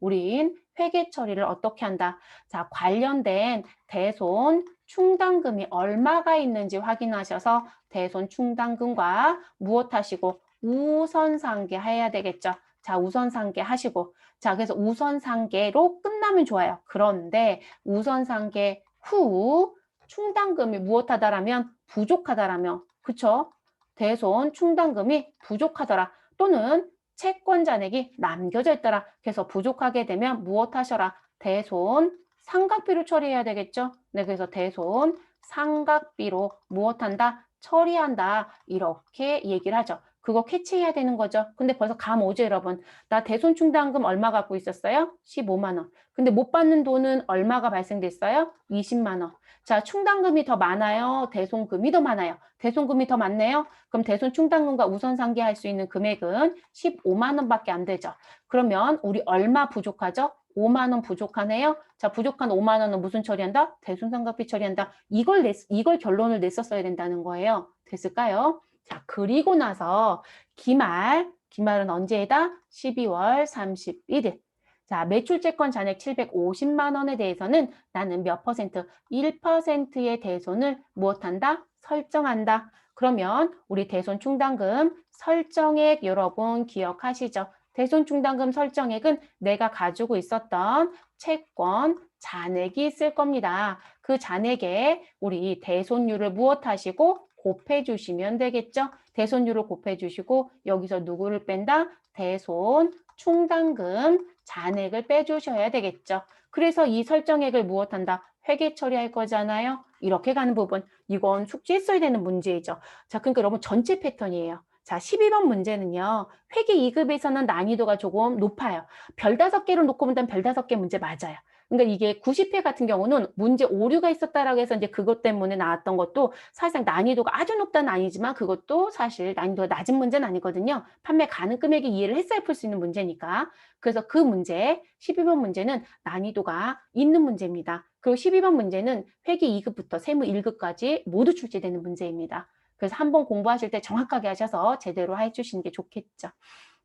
A: 우린 회계 처리를 어떻게 한다? 자, 관련된 대손 충당금이 얼마가 있는지 확인하셔서 대손 충당금과 무엇 하시고 우선상계 해야 되겠죠. 자, 우선상계 하시고. 자, 그래서 우선상계로 끝나면 좋아요. 그런데 우선상계 후 충당금이 무엇하다라면 부족하다라면, 그쵸? 대손 충당금이 부족하더라. 또는 채권 잔액이 남겨져 있더라. 그래서 부족하게 되면 무엇 하셔라? 대손 상각비로 처리해야 되겠죠? 네, 그래서 대손 상각비로 무엇한다? 처리한다. 이렇게 얘기를 하죠. 그거 캐치해야 되는 거죠. 근데 벌써 감 오죠, 여러분? 나 대손 충당금 얼마 갖고 있었어요? 15만 원. 근데 못 받는 돈은 얼마가 발생됐어요? 20만 원. 자, 충당금이 더 많아요? 대손금이 더 많아요? 대손금이 더 많네요? 그럼 대손 충당금과 우선 상계할 수 있는 금액은 15만 원밖에 안 되죠. 그러면 우리 얼마 부족하죠? 5만 원 부족하네요. 자, 부족한 5만 원은 무슨 처리한다? 대손 상각비 처리한다. 이걸 결론을 냈었어야 된다는 거예요. 됐을까요? 자, 그리고 나서 기말은 언제다? 12월 31일. 자, 매출채권 잔액 750만 원에 대해서는 나는 몇 퍼센트? 1%의 대손을 무엇한다? 설정한다. 그러면 우리 대손 충당금 설정액 여러분 기억하시죠? 대손 충당금 설정액은 내가 가지고 있었던 채권 잔액이 있을 겁니다. 그 잔액에 우리 대손율을 무엇하시고 곱해 주시면 되겠죠? 대손율을 곱해 주시고 여기서 누구를 뺀다? 대손 충당금 잔액을 빼주셔야 되겠죠. 그래서 이 설정액을 무엇한다? 회계 처리할 거잖아요. 이렇게 가는 부분. 이건 숙지했어야 되는 문제이죠. 자, 그러니까 여러분 전체 패턴이에요. 자, 12번 문제는요. 회계 2급에서는 난이도가 조금 높아요. 별 5개를 놓고 본다면 별 5개 문제 맞아요. 그러니까 이게 90회 같은 경우는 문제 오류가 있었다라고 해서 이제 그것 때문에 나왔던 것도 사실상 난이도가 아주 높다는 아니지만 그것도 사실 난이도가 낮은 문제는 아니거든요. 판매 가능 금액이 이해를 했어야 풀 수 있는 문제니까. 그래서 그 문제, 12번 문제는 난이도가 있는 문제입니다. 그리고 12번 문제는 회계 2급부터 세무 1급까지 모두 출제되는 문제입니다. 그래서 한번 공부하실 때 정확하게 하셔서 제대로 해주시는 게 좋겠죠.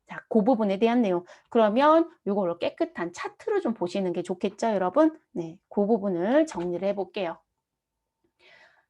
A: 자, 그 부분에 대한 내용. 그러면 이걸로 깨끗한 차트로 좀 보시는 게 좋겠죠, 여러분? 네, 그 부분을 정리를 해볼게요.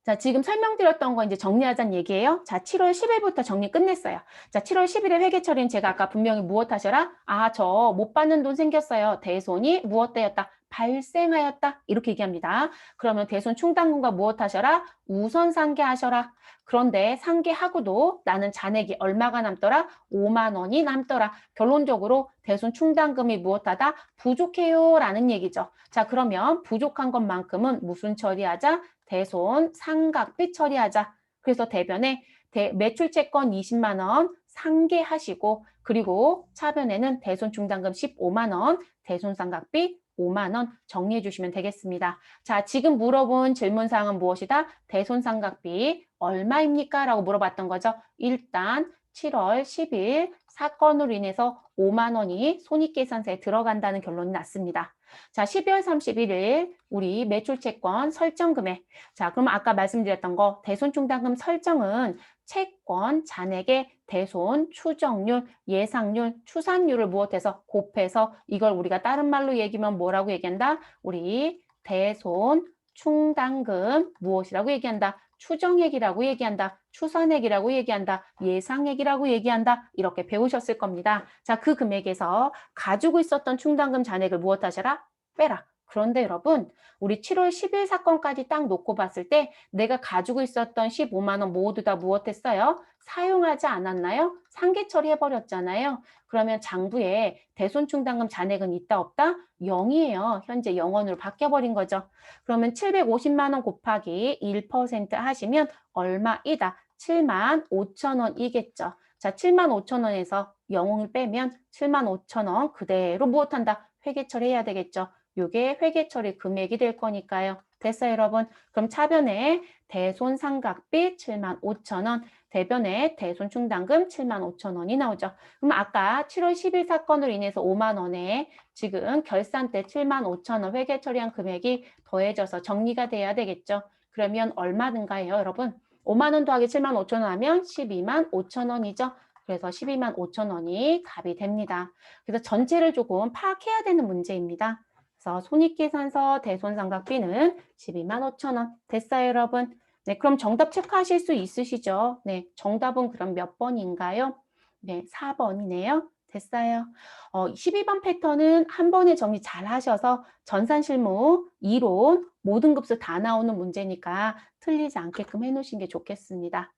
A: 자, 지금 설명드렸던 거 이제 정리하자는 얘기예요. 자, 7월 10일부터 정리 끝냈어요. 자, 7월 10일에 회계 처리는 제가 아까 분명히 무엇 하셔라? 아, 저 못 받는 돈 생겼어요. 대손이 무엇 되었다? 발생하였다. 이렇게 얘기합니다. 그러면 대손 충당금과 무엇 하셔라? 우선 상계하셔라. 그런데 상계하고도 나는 잔액이 얼마가 남더라? 5만 원이 남더라. 결론적으로 대손 충당금이 무엇하다? 부족해요. 라는 얘기죠. 자, 그러면 부족한 것만큼은 무슨 처리하자? 대손 상각비 처리하자. 그래서 대변에 매출채권 20만 원 상계하시고 그리고 차변에는 대손 충당금 15만 원, 대손 상각비 5만 원 정리해 주시면 되겠습니다. 자, 지금 물어본 질문사항은 무엇이다? 대손 상각비 얼마입니까? 라고 물어봤던 거죠. 일단 7월 10일 사건으로 인해서 5만 원이 손익계산서에 들어간다는 결론이 났습니다. 자, 12월 31일 우리 매출채권 설정금액. 자, 그럼 아까 말씀드렸던 거 대손충당금 설정은 채권 잔액의 대손 추정률, 예상률, 추산율을 무엇해서 곱해서 이걸 우리가 다른 말로 얘기하면 뭐라고 얘기한다? 우리 대손 충당금 무엇이라고 얘기한다? 추정액이라고 얘기한다. 추산액이라고 얘기한다. 예상액이라고 얘기한다. 이렇게 배우셨을 겁니다. 자, 그 금액에서 가지고 있었던 충당금 잔액을 무엇 하셔라? 빼라. 그런데 여러분, 우리 7월 10일 사건까지 딱 놓고 봤을 때 내가 가지고 있었던 15만 원 모두 다 무엇했어요? 사용하지 않았나요? 상계 처리해버렸잖아요. 그러면 장부에 대손충당금 잔액은 있다 없다? 0이에요. 현재 0원으로 바뀌어버린 거죠. 그러면 750만 원 곱하기 1% 하시면 얼마이다? 7만 5천 원이겠죠. 자, 7만 5천 원에서 0을 빼면 7만 5천 원 그대로 무엇한다? 회계 처리해야 되겠죠. 요게 회계 처리 금액이 될 거니까요. 됐어요, 여러분? 그럼 차변에 대손 상각비 7만 5천 원, 대변에 대손 충당금 7만 5천 원이 나오죠. 그럼 아까 7월 10일 사건으로 인해서 5만 원에 지금 결산 때 7만 5천 원 회계 처리한 금액이 더해져서 정리가 돼야 되겠죠. 그러면 얼마든가요, 여러분? 5만 원 더하기 7만 5천 원 하면 12만 5천 원이죠. 그래서 12만 5천 원이 답이 됩니다. 그래서 전체를 조금 파악해야 되는 문제입니다. 그래서 손익계산서 대손상각비는 12만 5천 원. 됐어요, 여러분? 네, 그럼 정답 체크하실 수 있으시죠? 네, 정답은 그럼 몇 번인가요? 네, 4번이네요. 됐어요. 12번 패턴은 한 번에 정리 잘 하셔서 전산실무, 이론, 모든 급수 다 나오는 문제니까 틀리지 않게끔 해놓으신 게 좋겠습니다.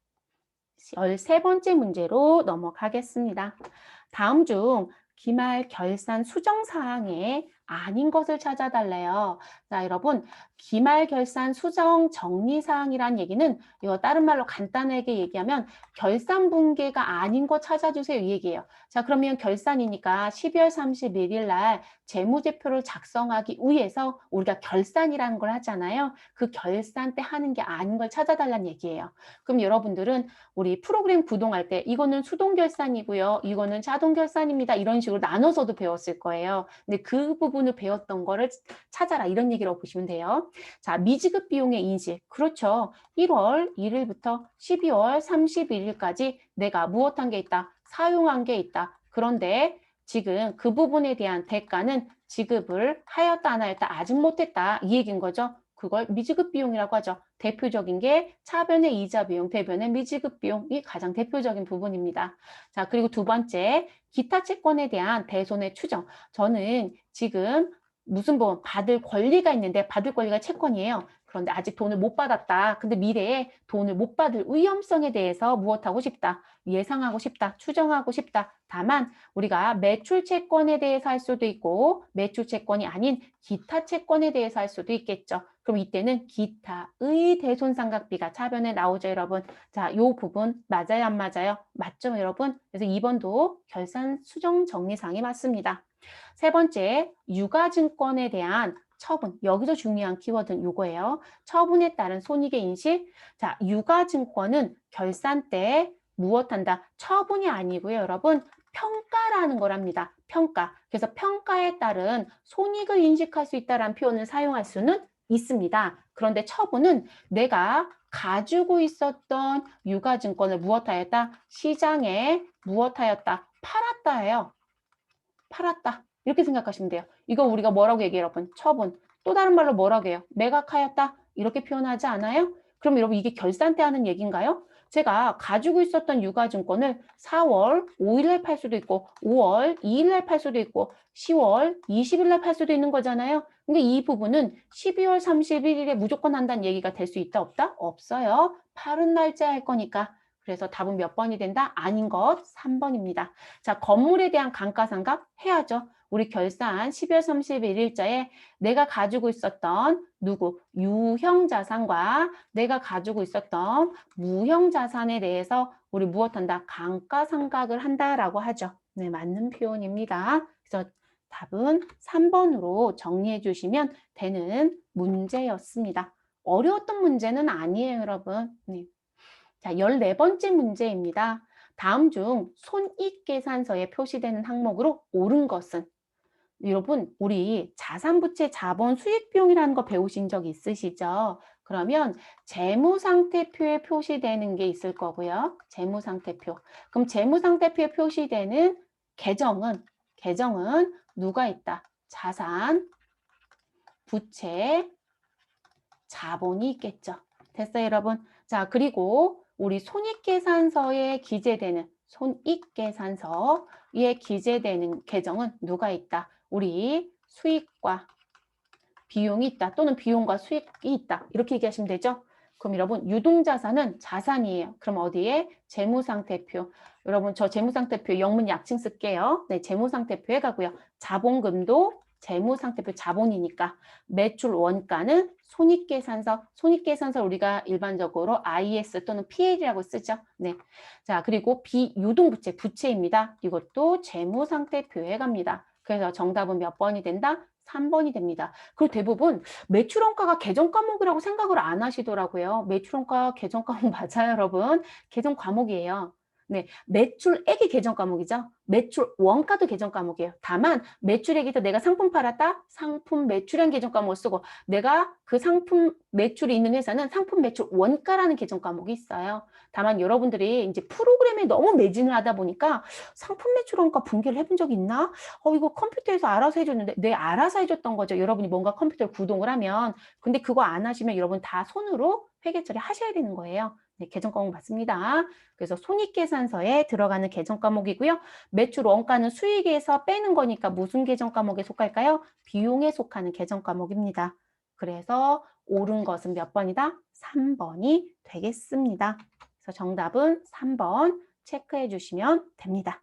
A: 13번째 문제로 넘어가겠습니다. 다음 중 기말 결산 수정 사항에 아닌 것을 찾아달래요. 자, 여러분, 기말 결산 수정 정리 사항이란 얘기는 이거 다른 말로 간단하게 얘기하면 결산 분계가 아닌 거 찾아주세요 이 얘기예요. 자, 그러면 결산이니까 12월 31일 날 재무제표를 작성하기 위해서 우리가 결산이라는 걸 하잖아요. 그 결산 때 하는 게 아닌 걸 찾아달라는 얘기예요. 그럼 여러분들은 우리 프로그램 구동할 때 이거는 수동 결산이고요. 이거는 자동 결산입니다. 이런 식으로 나눠서도 배웠을 거예요. 근데 그 부분을 배웠던 거를 찾아라 이런 얘기라고 보시면 돼요. 자, 미지급 비용의 인식. 그렇죠. 1월 1일부터 12월 31일까지 내가 무엇한 게 있다. 사용한 게 있다. 그런데 지금 그 부분에 대한 대가는 지급을 하였다 안 하였다 아직 못했다 이 얘기인 거죠. 그걸 미지급 비용이라고 하죠. 대표적인 게 차변의 이자 비용, 대변의 미지급 비용이 가장 대표적인 부분입니다. 자, 그리고 두 번째, 기타 채권에 대한 대손해 추정. 저는 지금 무슨 보험 받을 권리가 있는데 받을 권리가 채권이에요. 그런데 아직 돈을 못 받았다. 근데 미래에 돈을 못 받을 위험성에 대해서 무엇하고 싶다. 예상하고 싶다. 추정하고 싶다. 다만 우리가 매출 채권에 대해서 할 수도 있고 매출 채권이 아닌 기타 채권에 대해서 할 수도 있겠죠. 그럼 이때는 기타의 대손상각비가 차변에 나오죠, 여러분. 자, 요 부분 맞아요, 안 맞아요? 맞죠, 여러분? 그래서 2번도 결산 수정 정리사항이 맞습니다. 세 번째, 유가증권에 대한 처분. 여기서 중요한 키워드는 요거예요. 처분에 따른 손익의 인식. 자, 유가증권은 결산 때 무엇한다? 처분이 아니고요, 여러분. 평가라는 거랍니다. 평가. 그래서 평가에 따른 손익을 인식할 수 있다라는 표현을 사용할 수는 있습니다. 그런데 처분은 내가 가지고 있었던 유가증권을 무엇하였다? 시장에 무엇하였다? 팔았다예요. 팔았다. 이렇게 생각하시면 돼요. 이거 우리가 뭐라고 얘기해요, 여러분? 처분. 또 다른 말로 뭐라고 해요? 매각하였다. 이렇게 표현하지 않아요? 그럼 여러분 이게 결산 때 하는 얘기인가요? 제가 가지고 있었던 유가증권을 4월 5일날 팔 수도 있고 5월 2일날 팔 수도 있고 10월 20일날 팔 수도 있는 거잖아요. 근데 이 부분은 12월 31일에 무조건 한다는 얘기가 될 수 있다 없다? 없어요. 팔은 날짜 할 거니까. 그래서 답은 몇 번이 된다? 아닌 것 3번입니다. 자, 건물에 대한 감가상각 해야죠. 우리 결산 12월 31일자에 내가 가지고 있었던 누구? 유형자산과 내가 가지고 있었던 무형자산에 대해서 우리 무엇한다? 감가상각을 한다라고 하죠. 네, 맞는 표현입니다. 그래서 답은 3번으로 정리해 주시면 되는 문제였습니다. 어려웠던 문제는 아니에요, 여러분. 네. 자, 14번째 문제입니다. 다음 중 손익계산서에 표시되는 항목으로 옳은 것은? 여러분, 우리 자산부채 자본 수익비용이라는 거 배우신 적 있으시죠? 그러면 재무상태표에 표시되는 게 있을 거고요. 재무상태표. 그럼 재무상태표에 표시되는 계정은 누가 있다? 자산, 부채, 자본이 있겠죠. 됐어요, 여러분? 자, 그리고 우리 손익계산서에 기재되는 손익계산서에 기재되는 계정은 누가 있다? 우리 수익과 비용이 있다. 또는 비용과 수익이 있다. 이렇게 얘기하시면 되죠? 그럼 여러분 유동자산은 자산이에요. 그럼 어디에? 재무상태표. 여러분 저 재무상태표 영문 약칭 쓸게요. 네, 재무상태표에 가고요. 자본금도 재무상태표 자본이니까 매출 원가는 손익계산서 우리가 일반적으로 IS 또는 PL이라고 쓰죠. 네. 자, 그리고 비유동부채 부채입니다. 이것도 재무상태표에 갑니다. 그래서 정답은 몇 번이 된다? 3번이 됩니다. 그리고 대부분 매출원가가 계정 과목이라고 생각을 안 하시더라고요. 매출원가 계정 과목 맞아요, 여러분. 계정 과목이에요. 네, 매출액이 계정 과목이죠. 매출 원가도 계정 과목이에요. 다만 매출액에서 내가 상품 팔았다, 상품 매출한 계정 과목을 쓰고 내가 그 상품 매출이 있는 회사는 상품 매출 원가라는 계정 과목이 있어요. 다만 여러분들이 이제 프로그램에 너무 매진을 하다 보니까 상품 매출 원가 분기를 해본 적이 있나? 이거 컴퓨터에서 알아서 해줬는데 네, 알아서 해줬던 거죠. 여러분이 뭔가 컴퓨터를 구동을 하면. 근데 그거 안 하시면 여러분 다 손으로 회계 처리 하셔야 되는 거예요. 네, 계정 과목 맞습니다. 그래서 손익계산서에 들어가는 계정 과목이고요. 매출 원가는 수익에서 빼는 거니까 무슨 계정 과목에 속할까요? 비용에 속하는 계정 과목입니다. 그래서 옳은 것은 몇 번이다? 3번이 되겠습니다. 그래서 정답은 3번 체크해 주시면 됩니다.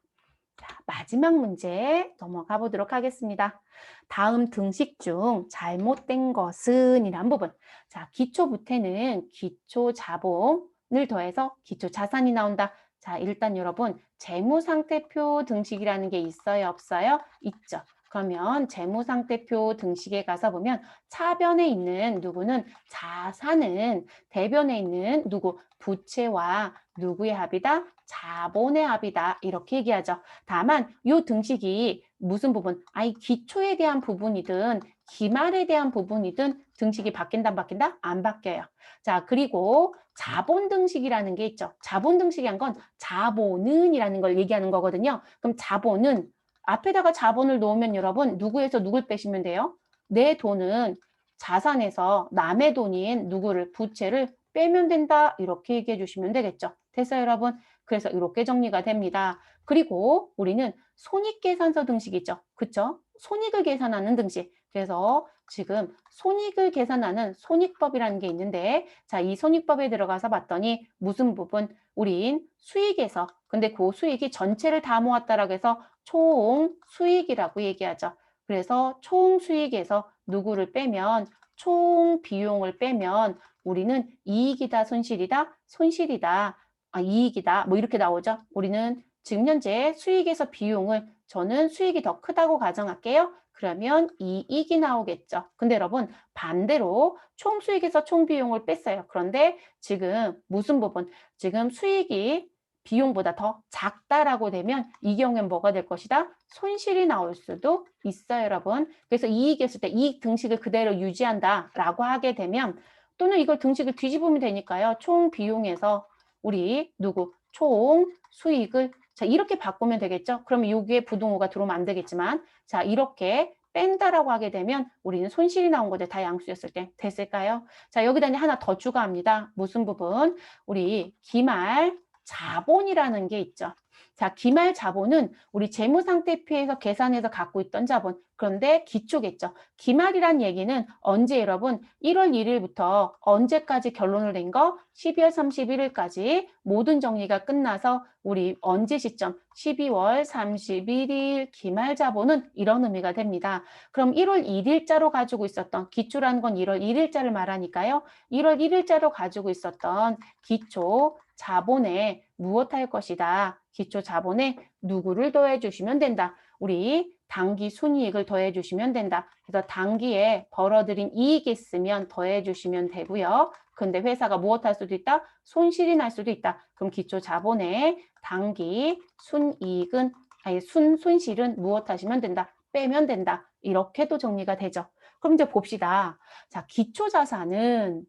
A: 자, 마지막 문제 넘어가 보도록 하겠습니다. 다음 등식 중 잘못된 것은 이란 부분. 자, 기초부태는 기초자본을 더해서 기초자산이 나온다. 자, 일단 여러분 재무상태표 등식이라는 게 있어요? 없어요? 있죠. 그러면 재무상태표 등식에 가서 보면 차변에 있는 누구는 자산은 대변에 있는 누구 부채와 누구의 합이다? 자본의 합이다. 이렇게 얘기하죠. 다만 이 등식이 무슨 부분? 아이 기초에 대한 부분이든 기말에 대한 부분이든 등식이 바뀐다 안 바뀐다? 안 바뀌어요. 자, 그리고 자본 등식이라는 게 있죠. 자본 등식이란 건 자본은 이라는 걸 얘기하는 거거든요. 그럼 자본은 앞에다가 자본을 놓으면 여러분 누구에서 누굴 빼시면 돼요? 내 돈은 자산에서 남의 돈인 누구를 부채를 빼면 된다. 이렇게 얘기해 주시면 되겠죠. 됐어요, 여러분? 그래서 이렇게 정리가 됩니다. 그리고 우리는 손익계산서 등식이 있죠. 그쵸? 손익을 계산하는 등식. 그래서 지금 손익을 계산하는 손익법이라는 게 있는데 자, 이 손익법에 들어가서 봤더니 무슨 부분? 우린 수익에서 근데 그 수익이 전체를 다 모았다라고 해서 총 수익이라고 얘기하죠. 그래서 총 수익에서 누구를 빼면 총 비용을 빼면 우리는 이익이다, 손실이다, 손실이다. 이익이다. 뭐 이렇게 나오죠. 우리는 지금 현재 수익에서 비용을 저는 수익이 더 크다고 가정할게요. 그러면 이익이 나오겠죠. 근데 여러분 반대로 총 수익에서 총 비용을 뺐어요. 그런데 지금 무슨 부분? 지금 수익이 비용보다 더 작다라고 되면 이 경우엔 뭐가 될 것이다? 손실이 나올 수도 있어요, 여러분. 그래서 이익이었을 때 이익 등식을 그대로 유지한다라고 하게 되면 또는 이걸 등식을 뒤집으면 되니까요. 총 비용에서 우리 누구 총 수익을 자 이렇게 바꾸면 되겠죠. 그러면 여기에 부동호가 들어오면 안 되겠지만 자 이렇게 뺀다라고 하게 되면 우리는 손실이 나온 거죠. 다 양수였을 때 됐을까요? 자 여기다 이제 하나 더 추가합니다. 무슨 부분? 우리 기말 자본이라는 게 있죠. 자 기말 자본은 우리 재무상태표에서 계산해서 갖고 있던 자본 그런데 기초겠죠. 기말이란 얘기는 언제 여러분 1월 1일부터 언제까지 결론을 낸 거? 12월 31일까지 모든 정리가 끝나서 우리 언제 시점? 12월 31일 기말 자본은 이런 의미가 됩니다. 그럼 1월 1일자로 가지고 있었던 기초라는 건 1월 1일자를 말하니까요. 1월 1일자로 가지고 있었던 기초 자본에 무엇할 것이다. 기초 자본에 누구를 더해 주시면 된다. 우리 당기 순이익을 더해 주시면 된다. 그래서 당기에 벌어들인 이익이 있으면 더해 주시면 되고요. 근데 회사가 무엇할 수도 있다? 손실이 날 수도 있다. 그럼 기초 자본에 당기 순이익은 아니 손실은 무엇하시면 된다? 빼면 된다. 이렇게도 정리가 되죠. 그럼 이제 봅시다. 자, 기초 자산은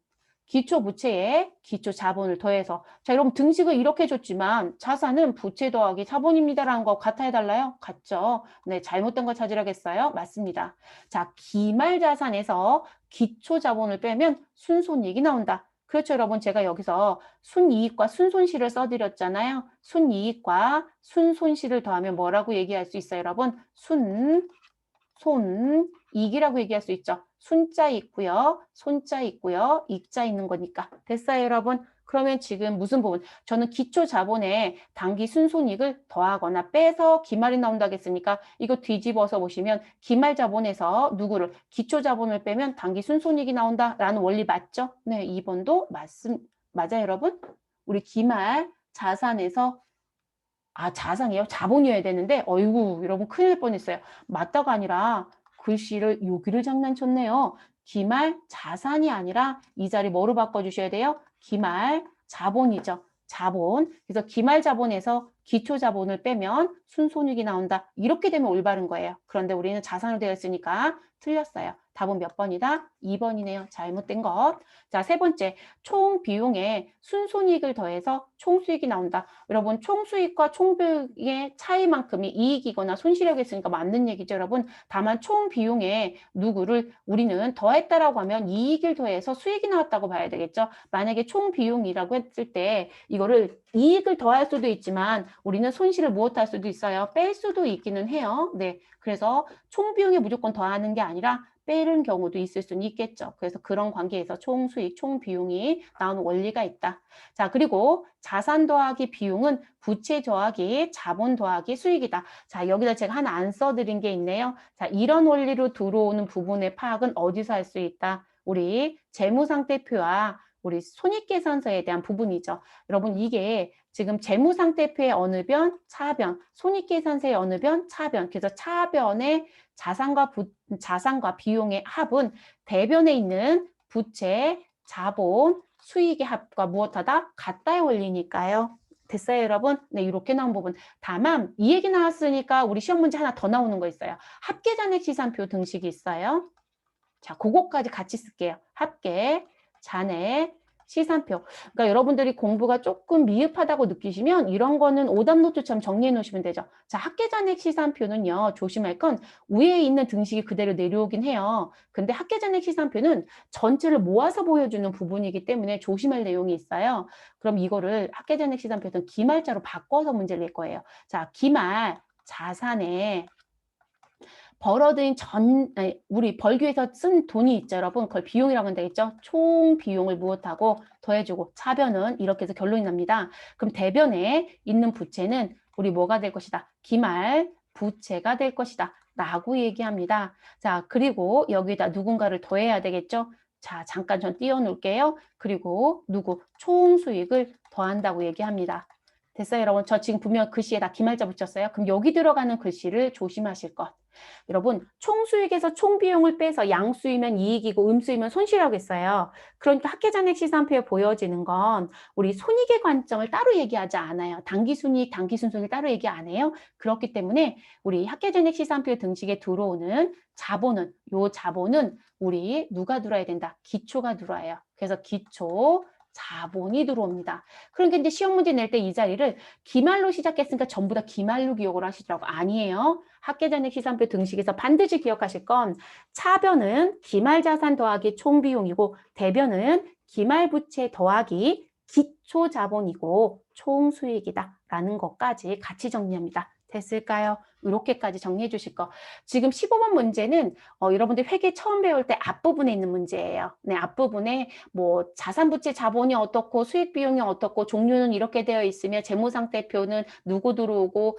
A: 기초 부채에 기초 자본을 더해서 자 여러분 등식을 이렇게 줬지만 자산은 부채 더하기 자본입니다라는 거 같아 해달라요? 같죠? 네 잘못된 거 찾으라겠어요? 맞습니다. 자 기말 자산에서 기초 자본을 빼면 순손익이 나온다. 그렇죠 여러분 제가 여기서 순이익과 순손실을 써드렸잖아요. 순이익과 순손실을 더하면 뭐라고 얘기할 수 있어요 여러분? 손익이라고 얘기할 수 있죠. 순자 있고요. 손자 있고요. 익자 있는 거니까. 됐어요, 여러분? 그러면 지금 무슨 부분? 저는 기초 자본에 당기 순손익을 더하거나 빼서 기말이 나온다고 했으니까 이거 뒤집어서 보시면 기말 자본에서 누구를 기초 자본을 빼면 당기 순손익이 나온다라는 원리 맞죠? 네, 2번도 맞아요, 여러분? 우리 기말 자산에서 자산이에요? 자본이어야 되는데 어이구 여러분 큰일 날 뻔했어요. 맞다가 아니라 글씨를 여기를 장난쳤네요. 기말 자산이 아니라 이 자리 뭐로 바꿔주셔야 돼요? 기말 자본이죠. 자본. 그래서 기말자본에서 기초자본을 빼면 순손익이 나온다. 이렇게 되면 올바른 거예요. 그런데 우리는 자산으로 되어 있으니까 틀렸어요. 답은 몇 번이다? 2번이네요. 잘못된 것. 자, 세 번째. 총 비용에 순손익을 더해서 총수익이 나온다. 여러분, 총수익과 총비용의 차이만큼이 이익이거나 손실이었으니까 맞는 얘기죠, 여러분. 다만 총 비용에 누구를 우리는 더했다라고 하면 이익을 더해서 수익이 나왔다고 봐야 되겠죠. 만약에 총 비용이라고 했을 때 이거를 이익을 더할 수도 있지만 우리는 손실을 무엇할 수도 있어요. 뺄 수도 있기는 해요. 네, 그래서 총 비용에 무조건 더하는 게 아니라 빼는 경우도 있을 수는 있겠죠. 그래서 그런 관계에서 총수익, 총비용이 나오는 원리가 있다. 자, 그리고 자산 더하기 비용은 부채 더하기 자본 더하기 수익이다. 자, 여기다 제가 하나 안 써드린 게 있네요. 자, 이런 원리로 들어오는 부분의 파악은 어디서 할 수 있다? 우리 재무상태표와 우리 손익계산서에 대한 부분이죠. 여러분, 이게 지금 재무상태표의 어느 변, 차변, 손익계산서의 어느 변, 차변. 그래서 차변의 자산과 비용의 합은 대변에 있는 부채, 자본, 수익의 합과 무엇하다? 같다의 원리니까요. 됐어요, 여러분? 네, 이렇게 나온 부분. 다만 이 얘기 나왔으니까 우리 시험 문제 하나 더 나오는 거 있어요. 합계잔액 시산표 등식이 있어요. 자, 그거까지 같이 쓸게요. 합계, 잔액, 시산표. 그러니까 여러분들이 공부가 조금 미흡하다고 느끼시면 이런 거는 오답노트처럼 정리해 놓으시면 되죠. 자, 합계잔액 시산표는요. 조심할 건 위에 있는 등식이 그대로 내려오긴 해요. 근데 합계잔액 시산표는 전체를 모아서 보여주는 부분이기 때문에 조심할 내용이 있어요. 그럼 이거를 합계잔액 시산표는 기말자로 바꿔서 문제를 낼 거예요. 자, 기말 자산에 벌어들인 우리 벌기 위해서 쓴 돈이 있죠, 여러분. 그걸 비용이라고 하면 되겠죠. 총 비용을 무엇하고 더해주고 차변은 이렇게 해서 결론이 납니다. 그럼 대변에 있는 부채는 우리 뭐가 될 것이다? 기말 부채가 될 것이다. 라고 얘기합니다. 자, 그리고 여기다 누군가를 더해야 되겠죠. 자, 잠깐 전 띄워놓을게요. 그리고 누구? 총수익을 더한다고 얘기합니다. 됐어요, 여러분? 저 지금 분명 글씨에다 기말자 붙였어요. 그럼 여기 들어가는 글씨를 조심하실 것. 여러분, 총수익에서 총비용을 빼서 양수이면 이익이고 음수이면 손실이라고 했어요. 그러니까 합계잔액 시산표에 보여지는 건 우리 손익의 관점을 따로 얘기하지 않아요. 당기순이익, 당기순손익 따로 얘기 안 해요. 그렇기 때문에 우리 합계잔액 시산표 등식에 들어오는 자본은, 요 자본은 우리 누가 들어야 된다? 기초가 들어와요. 그래서 기초, 자본이 들어옵니다. 그러니까 이제 시험 문제 낼 때 이 자리를 기말로 시작했으니까 전부 다 기말로 기억을 하시더라고. 아니에요. 합계잔액 시산표 등식에서 반드시 기억하실 건 차변은 기말자산 더하기 총비용이고 대변은 기말부채 더하기 기초자본이고 총수익이다 라는 것까지 같이 정리합니다. 됐을까요? 이렇게까지 정리해 주실 거. 지금 15번 문제는 여러분들 회계 처음 배울 때 앞부분에 있는 문제예요. 네, 앞부분에 뭐 자산부채 자본이 어떻고 수익 비용이 어떻고 종류는 이렇게 되어 있으며 재무상태표는 누구 들어오고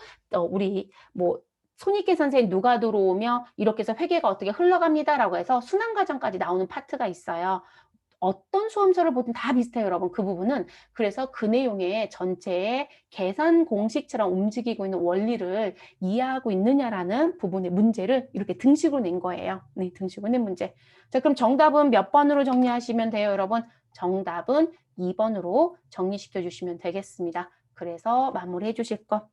A: 우리 뭐 손익계산서에 누가 들어오며 이렇게 해서 회계가 어떻게 흘러갑니다라고 해서 순환과정까지 나오는 파트가 있어요. 어떤 수험서를 보든 다 비슷해요, 여러분. 그 부분은. 그래서 그 내용의 전체의 계산 공식처럼 움직이고 있는 원리를 이해하고 있느냐라는 부분의 문제를 이렇게 등식으로 낸 거예요. 네, 등식으로 낸 문제. 자, 그럼 정답은 몇 번으로 정리하시면 돼요, 여러분? 정답은 2번으로 정리시켜 주시면 되겠습니다. 그래서 마무리해 주실 거.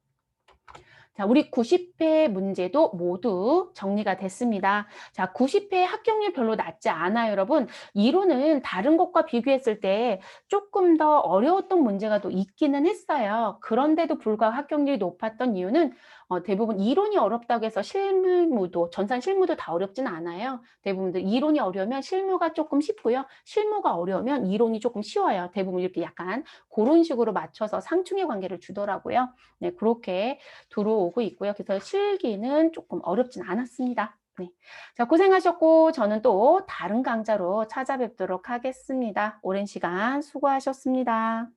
A: 자, 우리 90회 문제도 모두 정리가 됐습니다. 자, 90회 합격률 별로 낮지 않아요, 여러분. 이론은 다른 것과 비교했을 때 조금 더 어려웠던 문제가 또 있기는 했어요. 그런데도 불구하고 합격률이 높았던 이유는 대부분 이론이 어렵다고 해서 실무도, 전산 실무도 다 어렵진 않아요. 대부분 이론이 어려우면 실무가 조금 쉽고요. 실무가 어려우면 이론이 조금 쉬워요. 대부분 이렇게 약간 그런 식으로 맞춰서 상충의 관계를 주더라고요. 네, 그렇게 들어오고 있고요. 그래서 실기는 조금 어렵진 않았습니다. 네. 자, 고생하셨고 저는 또 다른 강좌로 찾아뵙도록 하겠습니다. 오랜 시간 수고하셨습니다.